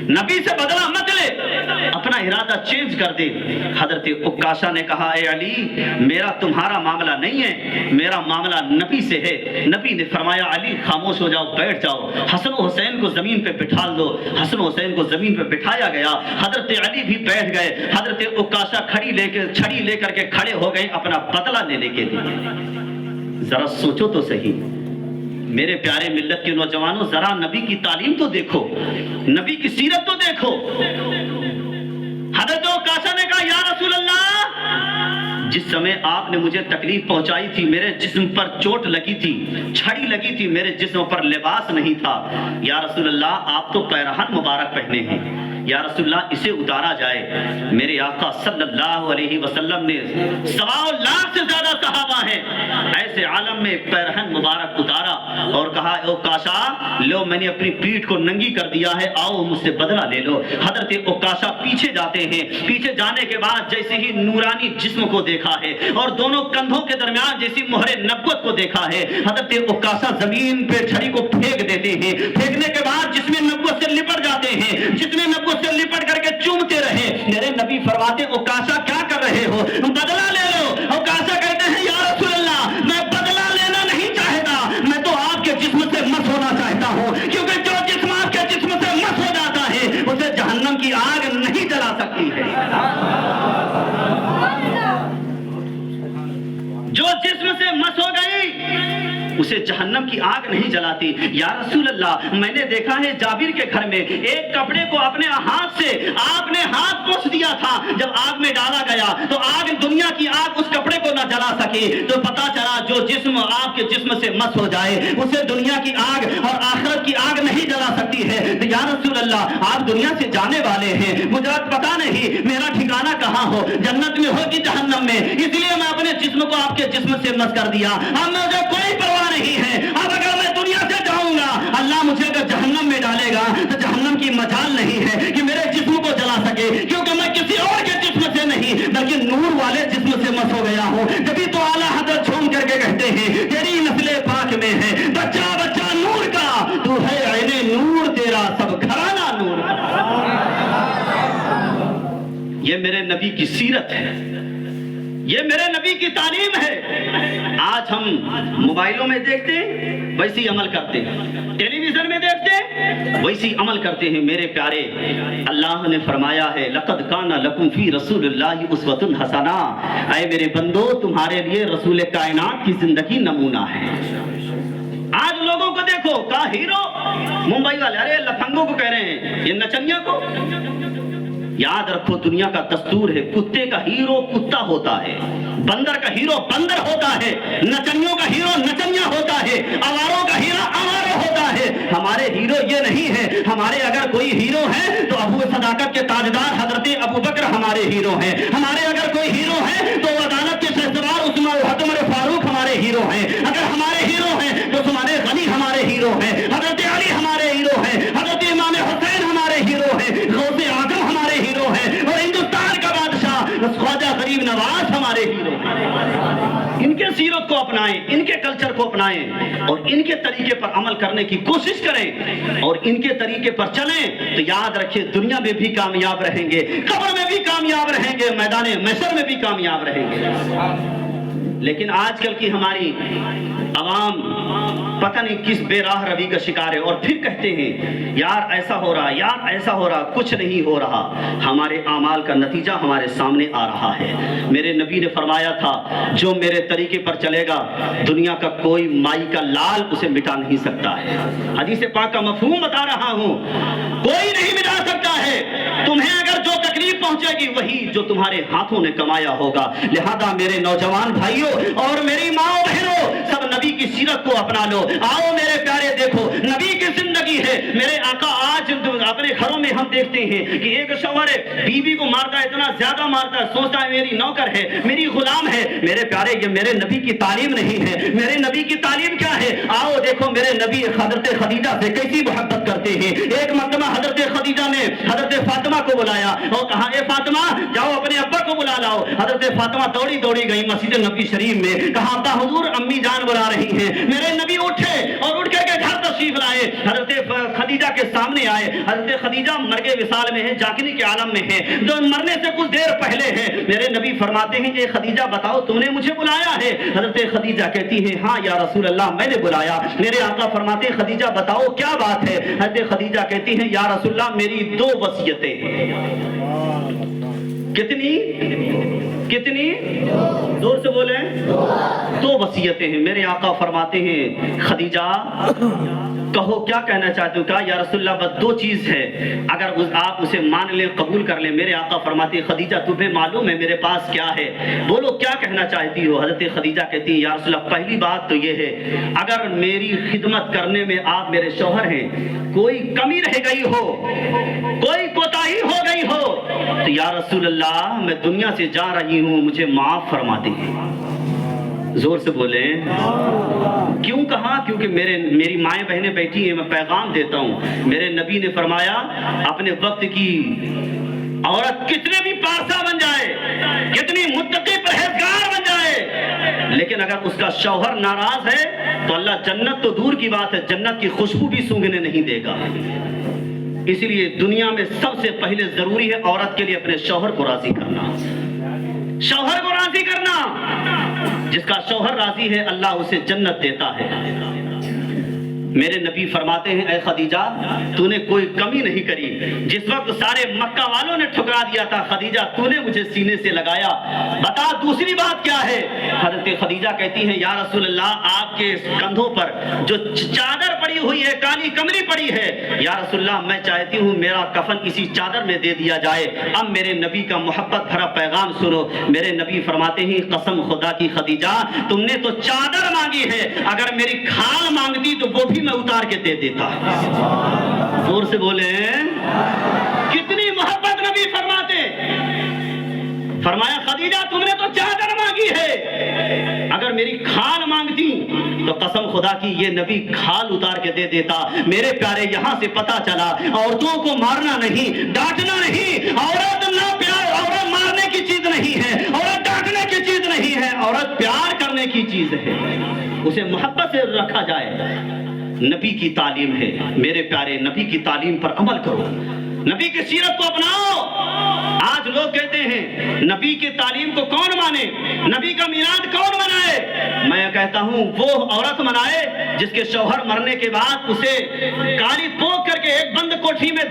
نبی سے بدلہ مت لے، اپنا ارادہ چینج کر دے۔ حضرت عکاشہ نے کہا اے علی میرا تمہارا معاملہ نہیں ہے، میرا معاملہ نبی سے ہے۔ نبی نے فرمایا علی خاموش ہو جاؤ، بیٹھ جاؤ، حسن و حسین کو زمین پہ بٹھا دو۔ حسن و حسین کو زمین پہ بٹھایا گیا، حضرت علی بھی بیٹھ گئے۔ حضرت عکاشہ چھڑی لے کر کے کھڑے ہو گئے اپنا بدلہ لینے کے لیے۔ ذرا سوچو تو صحیح میرے پیارے ملت کے نوجوانوں، ذرا نبی کی تعلیم تو دیکھو، نبی کی سیرت تو دیکھو۔ حضرت عکاشہ نے کہا یا رسول اللہ جس سمے آپ نے مجھے تکلیف پہنچائی تھی، میرے جسم پر چوٹ لگی تھی، چھڑی لگی تھی، میرے جسم پر لباس نہیں تھا، یا رسول اللہ آپ تو پیرہن مبارک پہنے ہیں، یا رسول اللہ اسے اتارا جائے۔ میرے آقا صلی اللہ علیہ وسلم نے 1.25 لاکھ سے زیادہ صحابہ ہیں، ایسے عالم میں پیرہن مبارک اتارا اور کہا عکاشہ لو میں نے اپنی پیٹھ کو ننگی کر دیا ہے، آؤ مجھ سے بدلہ لے لو۔ حضرت عکاشہ پیچھے جاتے ہیں، پیچھے جانے کے بعد جیسے ہی نورانی جسم کو دیکھا ہے اور دونوں کندھوں کے درمیان جیسی مہر نبوت کو دیکھا ہے، حضرت عکاشہ زمین پہ چھڑی کو پھینک دیتے ہیں، پھینکنے کے بعد جسم نبوت سے لپٹ جاتے ہیں، جسم نبوت سے لپٹ کر کے چومتے رہے۔ میرے نبی فرماتے عکاشہ کیا کر رہے ہو، بدلہ لے لو۔ عکاشہ کہتے ہیں یا رسول اللہ میں بدلہ لینا نہیں چاہتا، میں تو آپ کے جسم سے مس ہونا چاہتا ہوں، کیونکہ جو جسم آپ کے جسم سے مس ہو جاتا ہے اسے جہنم کی آگ نہیں جلا سکتی ہے۔ جو جسم سے مس ہو گئی اسے جہنم کی آگ نہیں جلاتی۔ یا رسول اللہ میں نے دیکھا ہے جابر کے گھر میں ایک کپڑے کو اپنے ہاتھ سے آپ نے ہاتھ پوچھ دیا تھا، جب آگ میں ڈالا گیا تو آگ دنیا کی آگ اس کپڑے کو نہ جلا سکی، تو پتا چلا جو جسم آپ کے جسم سے مس ہو جائے اسے دنیا کی آگ اور آخرت کی آگ نہیں جلا سکتی ہے۔ تو یا رسول اللہ آپ دنیا سے جانے والے ہیں، مجھے پتا نہیں میرا ٹھکانہ کہاں ہو، جنت میں ہو کہ جہنم میں، اس لیے میں اپنے جسم کو آپ کے جسم سے مس کر دیا، اب مجھے کوئی پرواہ نہیں ہے۔ اب اگر میں دنیا سے جاؤں گا اللہ مجھے اگر جہنم میں ڈالے گا تو جہنم کی مجال نہیں ہے کہ میرے جسم کو جلا سکے، کیونکہ میں کسی اور کے جسم سے نہیں بلکہ نور والے جسم سے مس ہو گیا ہوں۔ جبھی تو اعلیٰ حضرت جھوم کر کے کہتے ہیں تیری نسل پاک میں ہے بچہ بچہ نور کا، تو ہے عین نور تیرا سب گھرانہ نور کا۔ یہ میرے نبی کی سیرت ہے، یہ میرے نبی کی تعلیم ہے۔ آج ہم موبائلوں میں دیکھتے ہیں ویسی عمل کرتے ہیں، ٹیلی ویژن میں دیکھتے ہیں ویسی عمل کرتے ہیں۔ میرے پیارے اللہ نے فرمایا ہے لقد کان لکم فی رسول اللہ اسوۃ حسنہ، اے میرے بندو تمہارے لیے رسول کائنات کی زندگی نمونہ ہے۔ آج لوگوں کو دیکھو کا ہیرو ممبئی والے، ارے لفنگوں کو کہہ رہے ہیں، یہ نچنیا کو۔ یاد رکھو دنیا کا دستور ہے کتے کا ہیرو کتا ہوتا ہے، بندر کا ہیرو بندر ہوتا ہے، نچنیوں کا ہیرو نچنیا ہوتا ہے، آواروں کا ہیرو آوارہ ہوتا ہے۔ ہمارے ہیرو یہ نہیں ہے، ہمارے اگر کوئی ہیرو ہے تو ابو صداقت کے تاجدار حضرت ابو بکر ہمارے ہیرو ہیں، ہمارے اگر کوئی ہیرو ہے تو عدالت کے شہسوار عمر فاروق ہمارے ہیرو ہیں، اگر ہمارے ہیرو ہیں تو عثمان غنی ہمارے ہیرو ہیں، حضرت علی ہمارے ہیرو ہیں، حضرت امام حسین ہمارے ہیرو ہیں، غوث اعظم ہمارے ہیرو ہیں، اور ہندوستان کا بادشاہ خواجہ غریب نواز ہمارے ہیرو ہیں۔ ان کے سیرت کو اپنائیں، ان کے کلچر کو اپنائیں اور ان کے طریقے پر عمل کرنے کی کوشش کریں اور ان کے طریقے پر چلیں تو یاد رکھیں دنیا میں بھی کامیاب رہیں گے، قبر میں بھی کامیاب رہیں گے، میدان محشر میں بھی کامیاب رہیں گے۔ لیکن آج کل کی ہماری عوام پتہ نہیں کس بے راہ روی کا شکار ہے، اور پھر کہتے ہیں یار ایسا ہو رہا، یار ایسا ہو رہا، کچھ نہیں ہو رہا۔ ہمارے اعمال کا نتیجہ ہمارے سامنے آ رہا ہے۔ میرے نبی نے فرمایا تھا جو میرے طریقے پر چلے گا دنیا کا کوئی مائی کا لال اسے مٹا نہیں سکتا ہے۔ حدیث پاک کا مفہوم بتا رہا ہوں، کوئی نہیں مٹا سکتا ہے۔ تمہیں اگر جو تکلیف پہنچے گی وہی جو تمہارے ہاتھوں نے کمایا ہوگا۔ لہذا میرے نوجوان بھائیوں اور میری ماں بہنوں سب نبی کی سیرت کو اپنا لو۔ آؤ میرے پیارے دیکھو نبی کی زندگی ہے۔ میرے آقا آج اپنے گھروں میں ہم دیکھتے ہیں کہ ایک شوہر بیوی کو مارتا ہے، اتنا زیادہ مارتا ہے، سوچتا ہے میری نوکر ہے، میری غلام ہے۔ میرے پیارے یہ میرے نبی کی تعلیم نہیں ہے۔ میرے نبی کی تعلیم کیا ہے؟ آؤ دیکھو میرے نبی حضرت خدیجہ سے کیسی محبت کرتے ہیں۔ ایک مرتبہ حضرت خدیجہ نے حضرت فاطمہ کو بلایا اور کہا اے فاطمہ جاؤ اپنے ابا کو بلا لاؤ۔ حضرت فاطمہ دوڑی دوڑی گئی مسجد نبی شریف میں، کہا ابا حضور امی جان بلا رہی ہیں۔ میرے نبی اٹھے اور اٹھ کر کے گھر تشریف لائے، حضرت خدیجہ کے سامنے آئے۔ حضرت خدیجہ مرگ وصال میں ہے، جاگنے کے عالم میں ہے، جو مرنے سے کچھ دیر پہلے ہے۔ میرے نبی فرماتے ہیں اے خدیجہ بتاؤ تم نے مجھے بلایا ہے؟ حضرت خدیجہ کہتی ہے ہاں یا رسول اللہ میں نے بلایا۔ میرے آقا فرماتے ہیں خدیجہ بتاؤ کیا بات ہے؟ حضرت خدیجہ کہتی ہیں یا رسول اللہ میری دو وصیتیں ہیں۔ کتنی کتنی؟ زور سے بولیں، دو وصیتیں ہیں۔ میرے آقا فرماتے ہیں خدیجہ کہو کیا کہنا چاہتے ہو؟ کہا یا رسول اللہ بس دو چیز ہے، اگر آپ اسے مان لیں قبول کر لیں۔ میرے آقا فرماتے ہیں خدیجہ تمہیں معلوم ہے میرے پاس کیا ہے، بولو کیا کہنا چاہتی ہو؟ حضرت خدیجہ کہتی ہیں یا رسول اللہ پہلی بات تو یہ ہے اگر میری خدمت کرنے میں آپ میرے شوہر ہیں کوئی کمی رہ گئی ہو، کوئی کوتاہی ہو گئی ہو تو یا رسول اللہ میں دنیا سے جا رہی ہوں مجھے معاف فرما دیجیے۔ زور سے بولیں، کیوں کہا؟ کیونکہ میری مائیں بہنیں بیٹھی ہیں، میں پیغام دیتا ہوں۔ میرے نبی نے فرمایا اپنے وقت کی عورت کتنے بھی پارسا بن جائے، کتنی متقی پرہیزگار بن جائے، لیکن اگر اس کا شوہر ناراض ہے تو اللہ جنت تو دور کی بات ہے جنت کی خوشبو بھی سونگھنے نہیں دے گا۔ اس لیے دنیا میں سب سے پہلے ضروری ہے عورت کے لیے اپنے شوہر کو راضی کرنا، شوہر کو راضی کرنا۔ جس کا شوہر راضی ہے اللہ اسے جنت دیتا ہے۔ میرے نبی فرماتے ہیں اے خدیجہ تو نے کوئی کمی نہیں کری، جس وقت سارے مکہ والوں نے ٹھکرا دیا تھا خدیجہ تو نے مجھے سینے سے لگایا، بتا دوسری بات کیا ہے؟ حضرت خدیجہ کہتی ہیں یا رسول اللہ آپ کے کندھوں پر جو چادر پڑی ہوئی ہے، کالی کمری پڑی ہے، یا رسول اللہ میں چاہتی ہوں میرا کفن اسی چادر میں دے دیا جائے۔ اب میرے نبی کا محبت بھرا پیغام سنو، میرے نبی فرماتے ہیں قسم خدا کی خدیجہ تم نے تو چادر مانگی ہے، اگر میری کھال مانگتی تو وہ بھی میں اتار کے دے دیتا۔ زور سے بولے کتنی محبت نبی فرماتے، فرمایا خدیجہ تم نے تو چادر مانگی ہے، اگر میری کھال مانگتی تو قسم خدا کی یہ نبی کھال اتار کے دے دیتا۔ میرے پیارے یہاں سے پتا چلا عورتوں کو مارنا نہیں، ڈانٹنا نہیں، عورت نہ پیار، عورت مارنے کی چیز نہیں ہے، عورت ڈانٹنے کی چیز نہیں ہے، عورت پیار کرنے کی چیز ہے، اسے محبت سے رکھا جائے۔ نبی کی تعلیم ہے، میرے پیارے نبی کی تعلیم پر عمل کرو، نبی کی سیرت کو اپناؤ۔ آج لوگ کہتے ہیں نبی کی تعلیم کو کون مانے، نبی کا میلاد کون منائے؟ میں کہتا ہوں وہ عورت منائے جس کے شوہر مرنے کے بعد اسے کالی پوک کر کے ایک بند کوٹھی میں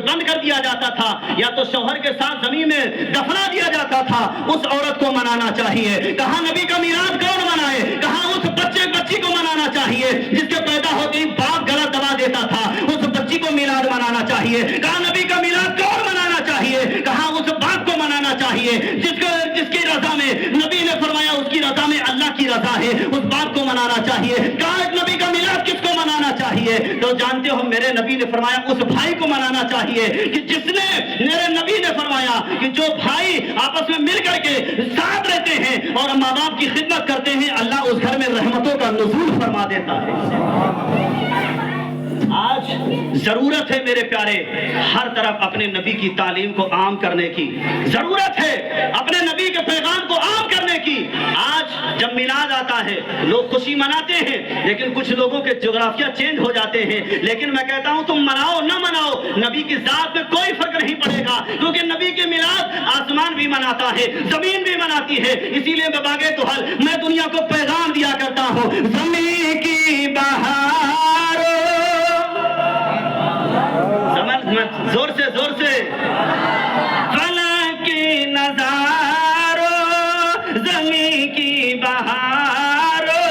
بند کر دیا جاتا تھا، یا تو شوہر کے ساتھ زمین میں دفنا دیا جاتا تھا، اس عورت کو منانا چاہیے۔ کہاں نبی کا میلاد کون منائے؟ کہاں اس بچی کو منانا چاہیے جس کے پیدا ہوتے ہی باپ گلا دبا دیتا تھا، اس بچی کو میلاد منانا چاہیے۔ کہاں نبی کا میلاد کون منانا چاہیے؟ کہاں اس باپ کو منانا چاہیے جس کی رضا میں نبی نے فرمایا اس کی رضا میں اللہ کی رضا ہے، اس باپ کو منانا چاہیے۔ کہاں نبی کا میلاد کس کو منانا چاہیے؟ تو جانتے ہو میرے نبی نے فرمایا اس بھائی کو منانا چاہیے کہ جس نے، میرے نبی نے فرمایا کہ جو بھائی آپس میں مل کر کے ساتھ رہتے ہیں اور ماں باپ کی خدمت کرتے ہیں اللہ اس گھر میں رحمتوں کا نزول فرما دیتا ہے۔ آج ضرورت ہے میرے پیارے ہر طرف اپنے نبی کی تعلیم کو عام کرنے کی، ضرورت ہے اپنے نبی کے پیغام کو عام کرنے کی۔ آج جب میلاد آتا ہے لوگ خوشی مناتے ہیں، لیکن کچھ لوگوں کے جغرافیہ چینج ہو جاتے ہیں، لیکن میں کہتا ہوں تم مناؤ نہ مناؤ نبی کی ذات میں کوئی فرق نہیں پڑے گا، کیونکہ نبی کے میلاد آسمان بھی مناتا ہے، زمین بھی مناتی ہے۔ اسی لیے باغ طحل میں دنیا کو پیغام دیا کرتا ہوں، زمین کی بہاروں، زور سے فلک کی نظاروں، زمین کی بہاروں،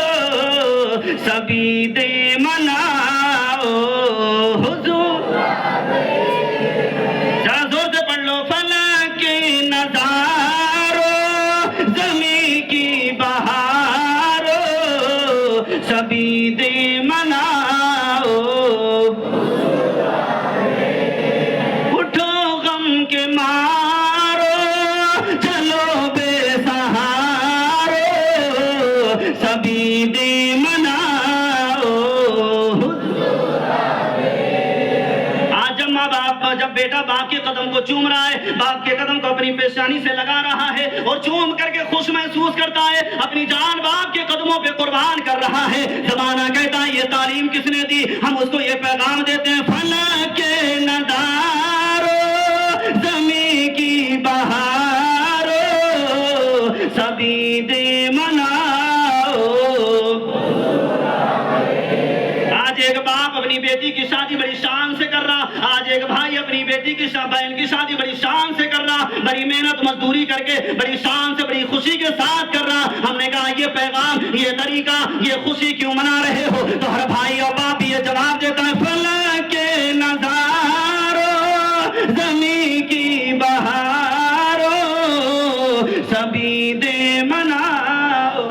سبھی دے مناؤ حضور، ذرا زور سے پڑھ لو، فلک کی نظاروں، زمین کی بہاروں، سبھی دے مناؤ، جب بیٹا باپ کے قدم کو چوم رہا ہے، باپ کے قدم کو اپنی پیشانی سے لگا رہا ہے اور چوم کر کے خوش محسوس کرتا ہے، اپنی جان باپ کے قدموں پہ قربان کر رہا ہے۔ زمانہ کہتا ہے یہ تعلیم کس نے دی؟ ہم اس کو یہ پیغام دیتے ہیں، فلک کے نداروں، زمین کی بہاروں، سبھی دے مناؤ۔ آج ایک باپ اپنی بیٹی کی شادی بڑی شان سے کر رہا، آج ایک بھائی اپنی بیٹی کی بہن کی شادی بڑی شان سے کر رہا، بڑی محنت مزدوری کر کے بڑی شان سے بڑی خوشی کے ساتھ کر رہا۔ ہم نے کہا یہ پیغام، یہ طریقہ، یہ خوشی کیوں منا رہے ہو؟ تو ہر بھائی اور باپ یہ جواب دیتا ہے، فلک کے نظاروں، زمین کی بہاروں، سبھی دے مناؤ۔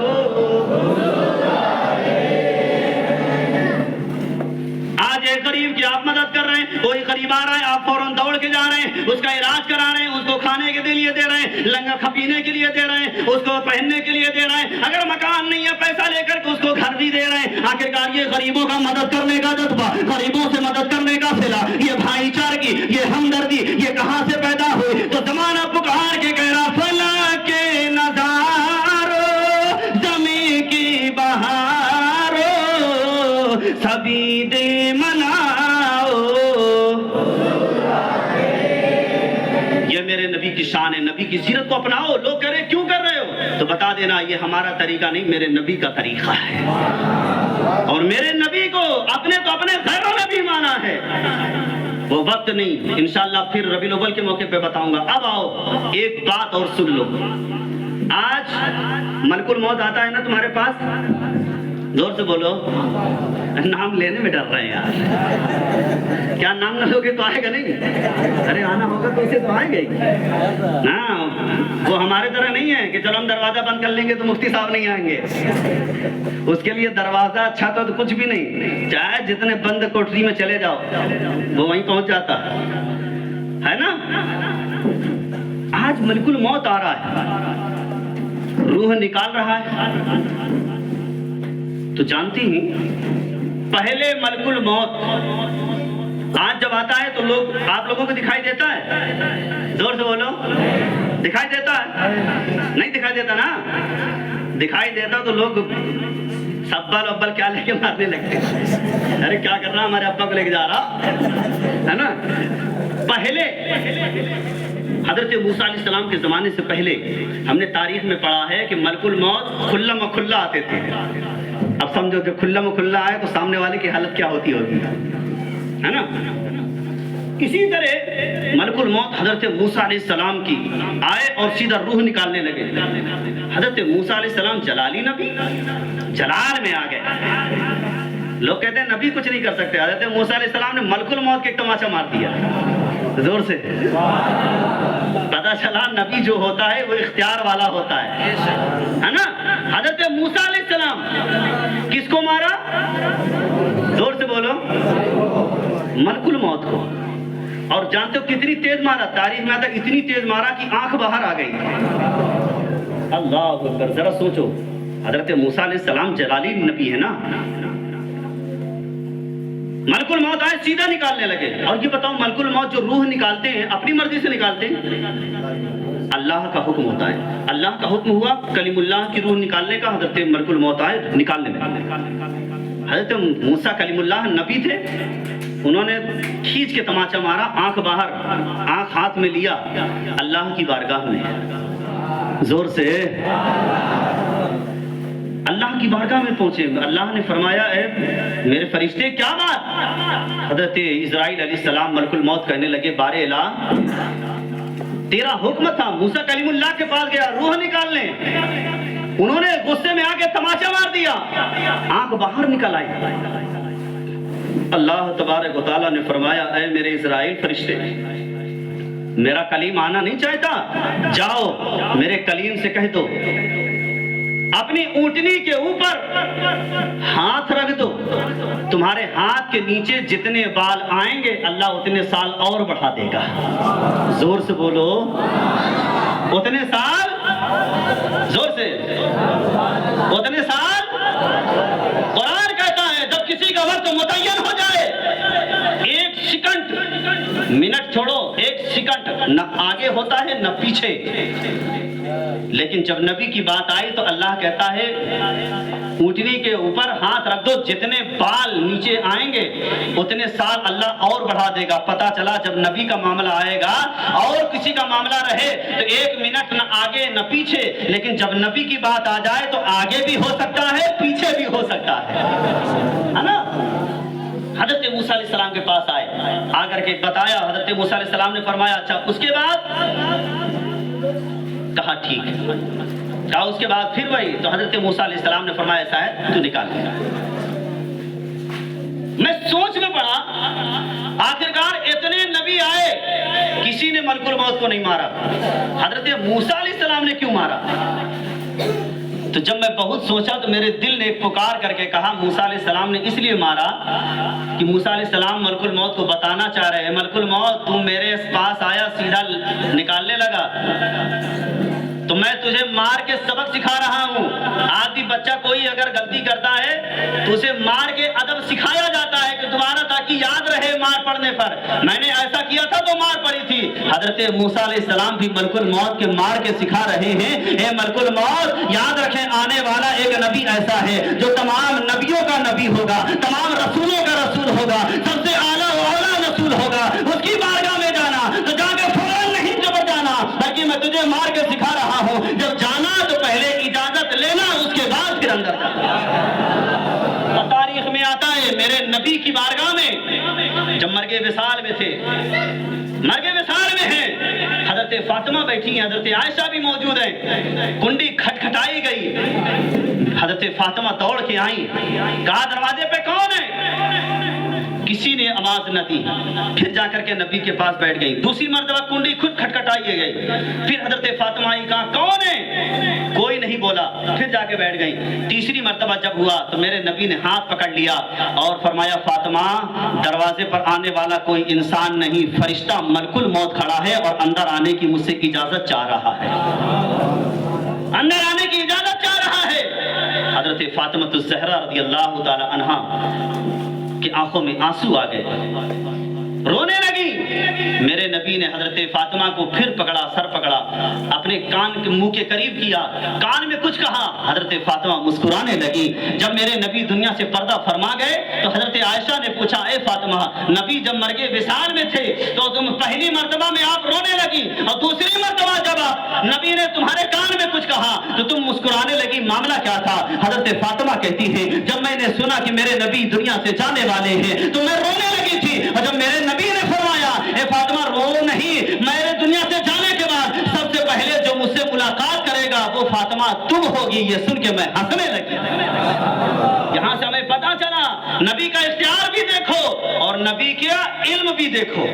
آج ایک غریب کی آپ مدد کر رہے ہیں، کوئی غریب آ رہا ہے آپ فوراً دوڑ کے جا رہے ہیں، اس کا علاج کرا رہے ہیں، اس کو کھانے کے لیے دے رہے ہیں، لنگر پینے کے لیے دے رہے ہیں، اس کو پہننے کے لیے دے رہے ہیں، اگر مکان نہیں ہے پیسہ لے کر کے اس کو گھر بھی دے رہے ہیں۔ آخرکار یہ غریبوں کا مدد کرنے کا جذبہ، غریبوں سے مدد کرنے کا صلہ، یہ بھائی چارگی، یہ ہمدردی، یہ کہاں سے پیدا ہوئی؟ تو زمانہ پکار کے کہہ رہا، فلک کے نظاروں، زمین کی بہاروں، سبھی دے مناؤ۔ یہ میرے نبی کی شان ہے، نبی کی سیرت کو اپناؤ۔ لوگ کہہ رہے کیوں کر رہے ہو؟ تو بتا دینا یہ ہمارا طریقہ نہیں، میرے نبی کا طریقہ ہے، اور میرے نبی کو اپنے تو اپنے غیروں نے بھی مانا ہے. وہ وقت نہیں، انشاءاللہ پھر ربیع الاول کے موقع پہ بتاؤں گا. اب آؤ ایک بات اور سن لو. آج ملک الموت آتا ہے نا تمہارے پاس، زور سے بولو. نام لینے میں ڈر رہے ہیں یار. کیا نام نہ لوگے تو آئے گا نہیں؟ ارے آنا ہوگا تو اسے تو آئیں گے نا. وہ ہمارے طرح نہیں ہے کہ چلو ہم دروازہ بند کر لیں گے تو مفتی صاحب نہیں آئیں گے. اس کے لیے دروازہ اچھا تو کچھ بھی نہیں، چاہے جتنے بند کوٹری میں چلے جاؤ وہ وہیں پہنچ جاتا ہے نا. آج ملک الموت آ رہا ہے، روح نکال رہا ہے. تو جانتی ہیں پہلے ملک الموت آج جب آتا ہے تو لوگ، آپ لوگوں کو دکھائی دیتا ہے؟ زور سے بولو. دکھائی دیتا ہے؟ نہیں دکھائی دیتا نا. دکھائی دیتا تو لوگ سبل ابل کیا لے کے مارنے لگتے. ارے کیا کر رہا، ہمارے ابا کو لے کے جا رہا ہے نا. پہلے حضرت موسیٰ علیہ السلام کے زمانے سے پہلے ہم نے تاریخ میں پڑھا ہے کہ ملک الموت کھلم و کھلا آتے تھے. اب سمجھو کہ کھلم و کھلا آئے تو سامنے والے کی حالت کیا ہوتی ہوگی، ہے نا. اسی طرح ملک الموت حضرت موسیٰ علیہ السلام کی آئے اور سیدھا روح نکالنے لگے. حضرت موسیٰ علیہ السلام جلالی نبی، جلال میں آ گئے. لوگ کہتے ہیں نبی کچھ نہیں کر سکتے. حضرت موسیٰ علیہ السلام نے ملک الموت کے ایک تماچا مار دیا. زور سے پتا چلا نبی جو ہوتا ہے وہ اختیار والا ہوتا ہے نا. حضرت موسیٰ علیہ السلام کس کو مارا؟ زور سے بولو. ملک الموت کو. اور جانتے ہو کتنی تیز مارا؟ تاریخ میں آتا ہے اتنی تیز مارا کہ آنکھ باہر آ گئی. اللہ اکبر. ذرا سوچو، حضرت موسیٰ علیہ السلام جلالی نبی ہے نا. ملک الموت آئے سیدھا نکالنے لگے. اور یہ بتاؤ ملک الموت جو روح نکالتے ہیں اپنی مرضی سے نکالتے ہیں؟ اللہ کا حکم ہوتا ہے. اللہ کا حکم ہوا کلیم اللہ کی روح نکالنے کا. حضرت ملک الموت آئے نکالنے میں. حضرت موسیٰ کلیم اللہ نبی تھے. انہوں نے کھینچ کے تماچا مارا، آنکھ باہر، آنکھ ہاتھ میں لیا، اللہ کی بارگاہ میں. زور سے اللہ کی بارگاہ میں پہنچے. اللہ نے فرمایا اے میرے فرشتے کیا بات؟ حضرت اسرائیل علیہ السلام ملک الموت کہنے لگے بار الہ تیرا حکم تھا. موسیٰ کلیم اللہ کے پاس گیا روح نکالنے، انہوں نے غصے میں آ کے تماچا مار دیا، آنکھ باہر نکل آئی. اللہ تبارک و تعالیٰ نے فرمایا اے میرے اسرائیل فرشتے، میرا کلیم آنا نہیں چاہتا؟ جاؤ میرے کلیم سے کہہ دو اپنی اونٹنی کے اوپر ہاتھ رکھ دو. تمہارے ہاتھ کے نیچے جتنے بال آئیں گے اللہ اتنے سال اور بڑھا دے گا. زور سے بولو. اتنے سال، زور سے، اتنے سال. قرآن کہتا ہے جب کسی کا وقت متعین ہو جائے، ایک سیکنڈ، منٹ چھوڑو، ایک سیکنڈ نہ آگے ہوتا ہے نہ پیچھے. لیکن جب نبی کی بات آئی تو اللہ کہتا ہے اونٹنی کے اوپر ہاتھ رکھ دو، جتنے بال نیچے آئیں گے اتنے سال اللہ اور بڑھا دے گا. پتا چلا جب نبی کا معاملہ آئے گا اور کسی کا معاملہ رہے تو ایک منٹ نہ آگے نہ پیچھے، لیکن جب نبی کی بات آ جائے تو آگے بھی ہو سکتا ہے پیچھے بھی ہو سکتا ہے نا. حضرت موسیٰ علیہ السلام کے پاس آئے، آ کر کے بتایا. حضرت موسیٰ علیہ السلام نے فرمایا اچھا اس کے بعد؟ کہا ٹھیک ہے. کہا اس کے بعد پھر وہی؟ تو حضرت موسیٰ علیہ السلام نے فرمایا ایسا ہے تو نکال لیا. میں سوچ میں پڑا آخرکار اتنے نبی آئے کسی نے ملک الموت کو نہیں مارا، حضرت موسیٰ علیہ السلام نے کیوں مارا؟ تو جب میں بہت سوچا تو میرے دل نے ایک پکار کر کے کہا موسیٰ علیہ السلام نے اس لیے مارا کہ موسیٰ علیہ السلام ملک الموت کو بتانا چاہ رہے ہیں ملک الموت تم میرے پاس آیا سیدھا نکالنے لگا تو میں تجھے مار کے سبق سکھا رہا ہوں. آج بھی بچہ کوئی اگر غلطی کرتا ہے تو اسے مار کے ادب سکھایا جاتا ہے کہ دوبارہ تاکہ یاد رہے مار پڑنے پر میں نے ایسا کیا تھا تو مار پڑی تھی. حضرت موسیٰ علیہ السلام بھی ملک الموت کے مار کے سکھا رہے ہیں اے ملک الموت یاد رکھیں آنے والا ایک نبی ایسا ہے جو تمام نبیوں کا نبی ہوگا، تمام رسولوں کا رسول ہوگا، سب سے اعلیٰ و اعلیٰ رسول ہوگا. اس کی بارگاہ میں جانا تو جا کے فوراً نہیں جب جانا بلکہ میں تجھے مار کے سکھا رہا ہوں. جب جانا تو پہلے اجازت لینا اس کے بعد پھر اندر جانا. تاریخ میں آتا ہے میرے نبی کی بارگاہ میں جب مرگ وصال میں تھے، مرگ وصال میں ہیں، حضرت فاطمہ بیٹھی ہیں، حضرت عائشہ بھی موجود ہیں، کنڈی کھٹکھٹائی گئی، حضرت فاطمہ دوڑ کے آئیں، کہا دروازے پہ کون ہے؟ کسی نے آواز نہ دی، پھر جا کر کے نبی کے پاس بیٹھ گئی، دوسری مرتبہ کنڈی خود کھٹکھٹائی گئی، پھر حضرت فاطمہ آئی، کہا کون ہے؟ کوئی نہیں بولا، پھر جا کے بیٹھ گئی، تیسری مرتبہ جب ہوا تو میرے نبی نے ہاتھ پکڑ لیا اور فرمایا فاطمہ دروازے پر آنے والا کوئی انسان نہیں، فرشتہ ملک الموت کھڑا ہے اور اندر آنے کی مجھ سے اجازت چاہ رہا ہے، اندر آنے کی اجازت چاہ رہا ہے۔ حضرت فاطمہ الزہرا رضی اللہ تعالی عنہا کی آنکھوں میں آنسو آ گئے، رونے لگی۔ میرے نبی نے حضرت فاطمہ کو پھر پکڑا، سر پکڑا، اپنے کان کے منہ کے قریب کیا، کان میں کچھ کہا، حضرت فاطمہ مسکرانے لگی۔ جب میرے نبی دنیا سے پردہ فرما گئے تو حضرت عائشہ نے پوچھا اے فاطمہ، نبی جب مرگ وصال میں تھے تو تم پہلی مرتبہ میں آپ رونے لگی اور دوسری مرتبہ جب نبی نے تمہارے کان میں کچھ کہا تو تم مسکرانے لگی، معاملہ کیا تھا؟ حضرت فاطمہ کہتی ہے جب میں نے سنا کہ میرے نبی دنیا سے جانے والے ہیں تو میں رونے لگی تھی، اور جب میرے نبی نے فرمایا اے فاطمہ رو نہیں، میرے دنیا سے جانے کے بعد سب سے پہلے جو مجھ سے ملاقات کرے گا وہ فاطمہ تم ہوگی، یہ سن کے میں ہنسنے لگی۔ یہاں سے ہمیں پتا چلا نبی کا اختیار بھی دیکھو اور نبی کا علم بھی دیکھو۔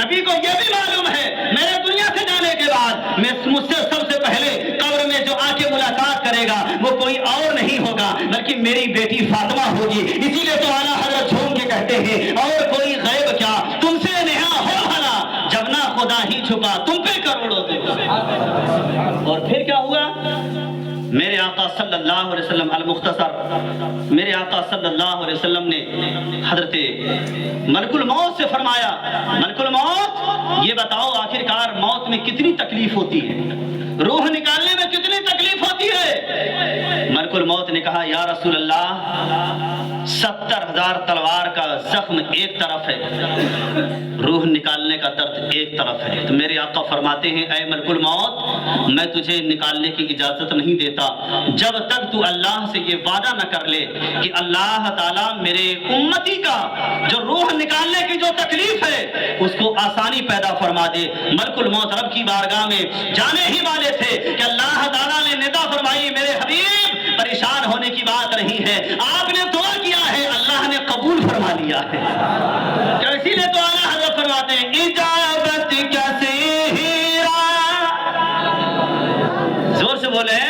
نبی کو یہ بھی معلوم ہے میرے دنیا سے جانے کے بعد مجھ سے سب سے پہلے قبر میں جو آ کے ملاقات کرے گا وہ کوئی اور نہیں ہوگا بلکہ میری بیٹی فاطمہ ہوگی۔ اسی لیے تو اعلیٰ حضرت جھوم کے کہتے ہیں اور کوئی غیب کیا تم سے نہا ہو بھلا، جب نہ خدا ہی چھپا تم پہ کروڑوں دے۔ اور پھر کیا ہوا؟ میرے آقا صلی اللہ علیہ وسلم المختصر، میرے آقا صلی اللہ علیہ وسلم نے حضرت ملک الموت سے فرمایا ملک الموت یہ بتاؤ آخرکار موت میں کتنی تکلیف ہوتی ہے، روح نکالنے میں کتنی تکلیف ہوتی ہے؟ ملک الموت نے کہا یا رسول اللہ 70,000 تلوار کا زخم ایک طرف ہے، روح نکالنے کا درد ایک طرف ہے۔ تو میرے آقا فرماتے ہیں اے ملک الموت میں تجھے نکالنے کی اجازت نہیں دیتا جب تک تو اللہ سے یہ وعدہ نہ کر لے کہ اللہ تعالیٰ میرے امتی کا جو روح نکالنے کی جو تکلیف ہے اس کو آسانی پیدا فرما دے۔ ملک الموت رب کی بارگاہ میں جانے ہی والے تھے کہ اللہ تعالیٰ نے ندا فرمائی میرے حبیب پریشان ہونے کی بات نہیں ہے، آپ نے دعا کیا ہے اللہ نے قبول فرما لیا ہے۔ اسی لیے تو اعلیٰ حضرت فرماتے ہیں اجابت کثیرہ، زور سے بولے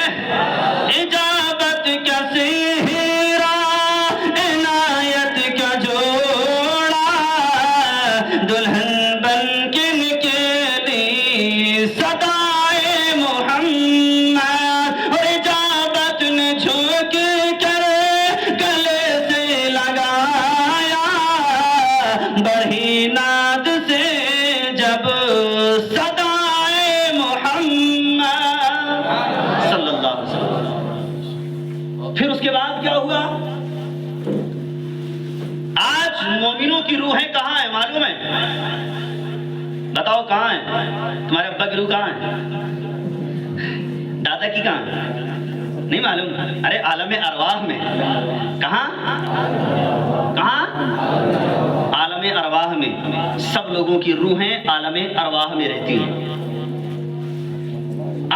اجابت کثیرہ عنایت کا جوڑا دلہن بن کے نکلی صدائے محمد، اور اجابت نے جھوک کر گلے سے لگایا بڑھی ناد سے جب صدائے محمد صلی اللہ علیہ وسلم۔ پھر اس کے بعد کیا ہوا؟ آج مومنوں کی روحیں کہاں ہیں معلوم ہے؟ بتاؤ کہاں ہیں؟ تمہارے ابا کی روح کہاں ہے؟ دادا کی کہاں ہے؟ نہیں معلوم؟ ارے عالم ارواح میں۔ کہاں کہاں؟ عالم ارواح میں۔ سب لوگوں کی روحیں عالم ارواح میں رہتی ہیں،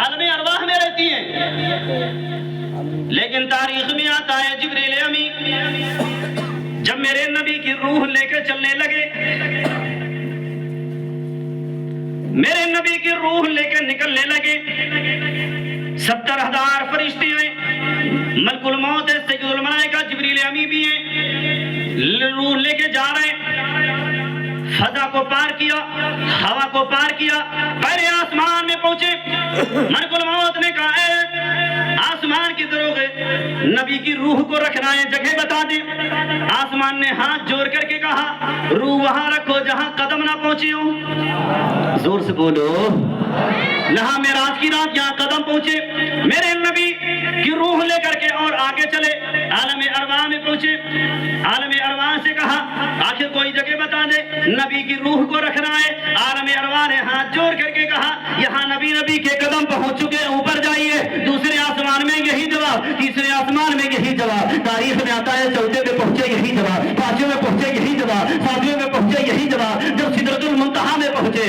عالم ارواح میں رہتی ہیں۔ لیکن تاریخ میں آتا ہے جبریل امی جب میرے نبی کی روح لے کے چلنے لگے، میرے نبی کی روح لے کے نکلنے لگے، 70,000 فرشتے آئے، ملک الموت ہے، سید الملائکہ جبریل امی بھی ہیں، روح لے کے جا رہے ہیں، فضا کو پار کیا، ہوا کو پار کیا، پہلے آسمان میں پہنچے۔ ملک الموت نے کہا اے آسمان کی دروغے نبی کی روح کو رکھنا ہے جگہ بتا دیں۔ آسمان نے ہاتھ جوڑ کر کے کہا روح وہاں رکھو جہاں قدم نہ پہنچی ہو، زور سے بولو لہا معراج کی رات یہاں قدم پہنچے، میرے نبی کی روح لے کر کے اور آگے چلے، عالم ارواح میں پہنچے، عالم ارواح سے کہا آخر کوئی جگہ بتا دے نبی کی روح کو رکھنا ہے۔ عالم ارواح نے ہاتھ جوڑ کر کے کہا یہاں نبی کے قدم پہنچ چکے، اوپر جائیے، دوسرے آسمان میں یہی جواب، تیسرے آسمان میں یہی جواب، تاریخ میں آتا ہے چوتھے میں پہنچے یہی جواب، پانچویں میں پہنچے یہی جواب، ساتویں میں پہنچے یہی جواب۔ جب سدرۃ المنتہا میں پہنچے،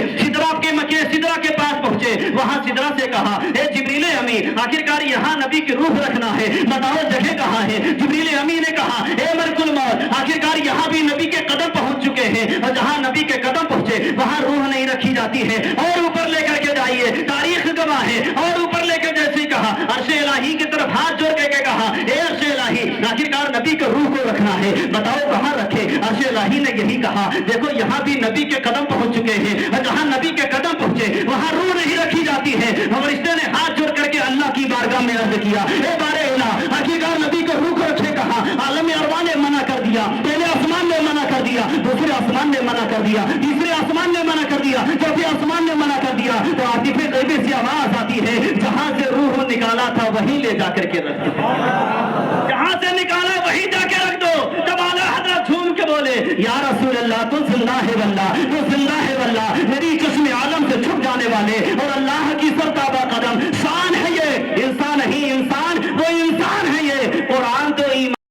سدرہ کے پاس پہنچے، وہاں سدرہ سے کہا اے جبریل امین آخرکار یہاں نبی کی روح رکھنا ہے، بتاؤ جگہ کہاں ہے؟ جبریل امین نے کہا اے ملک الموت آخرکار یہاں بھی نبی کے قدم پہنچ چکے ہیں، اور جہاں نبی کے قدم پہنچے وہاں روح نہیں رکھی جاتی ہے، اور اوپر لے کر کے جائیے، تاریخ گواہ ہے، اور اوپر لے کے جیسے کہا عرش الہی کی طرف ہاتھ جوڑ کے کہا اے عرش الہی آخرکار نبی کے روح کو رکھنا ہے، بتاؤ کہاں رکھے؟ عرش الہی نے یہی کہا دیکھو یہاں بھی نبی کے قدم پہنچ چکے ہیں، اور جہاں نبی کے قدم پہنچے وہاں روح نہیں رکھی جاتی ہے۔ فرشتے نے ہاتھ جوڑ کر کے اللہ کی بارگاہ میں عرض کیا اے بارے الہ آخرکار نبی کو روح کو رکھے کہا؟ عالم ارواح نے منع کر دیا، پہلے آسمان نے منع کر دیا، دوسرے آسمان نے منع کر دیا، تیسرے آسمان نے منع کر دیا، چوتھے آسمان نے منع کر دیا، تو عاطف غیبی سے آواز آتی ہے جہاں سے روح نکالا تھا وہیں لے جا کر کے رکھ دو، جہاں سے نکالا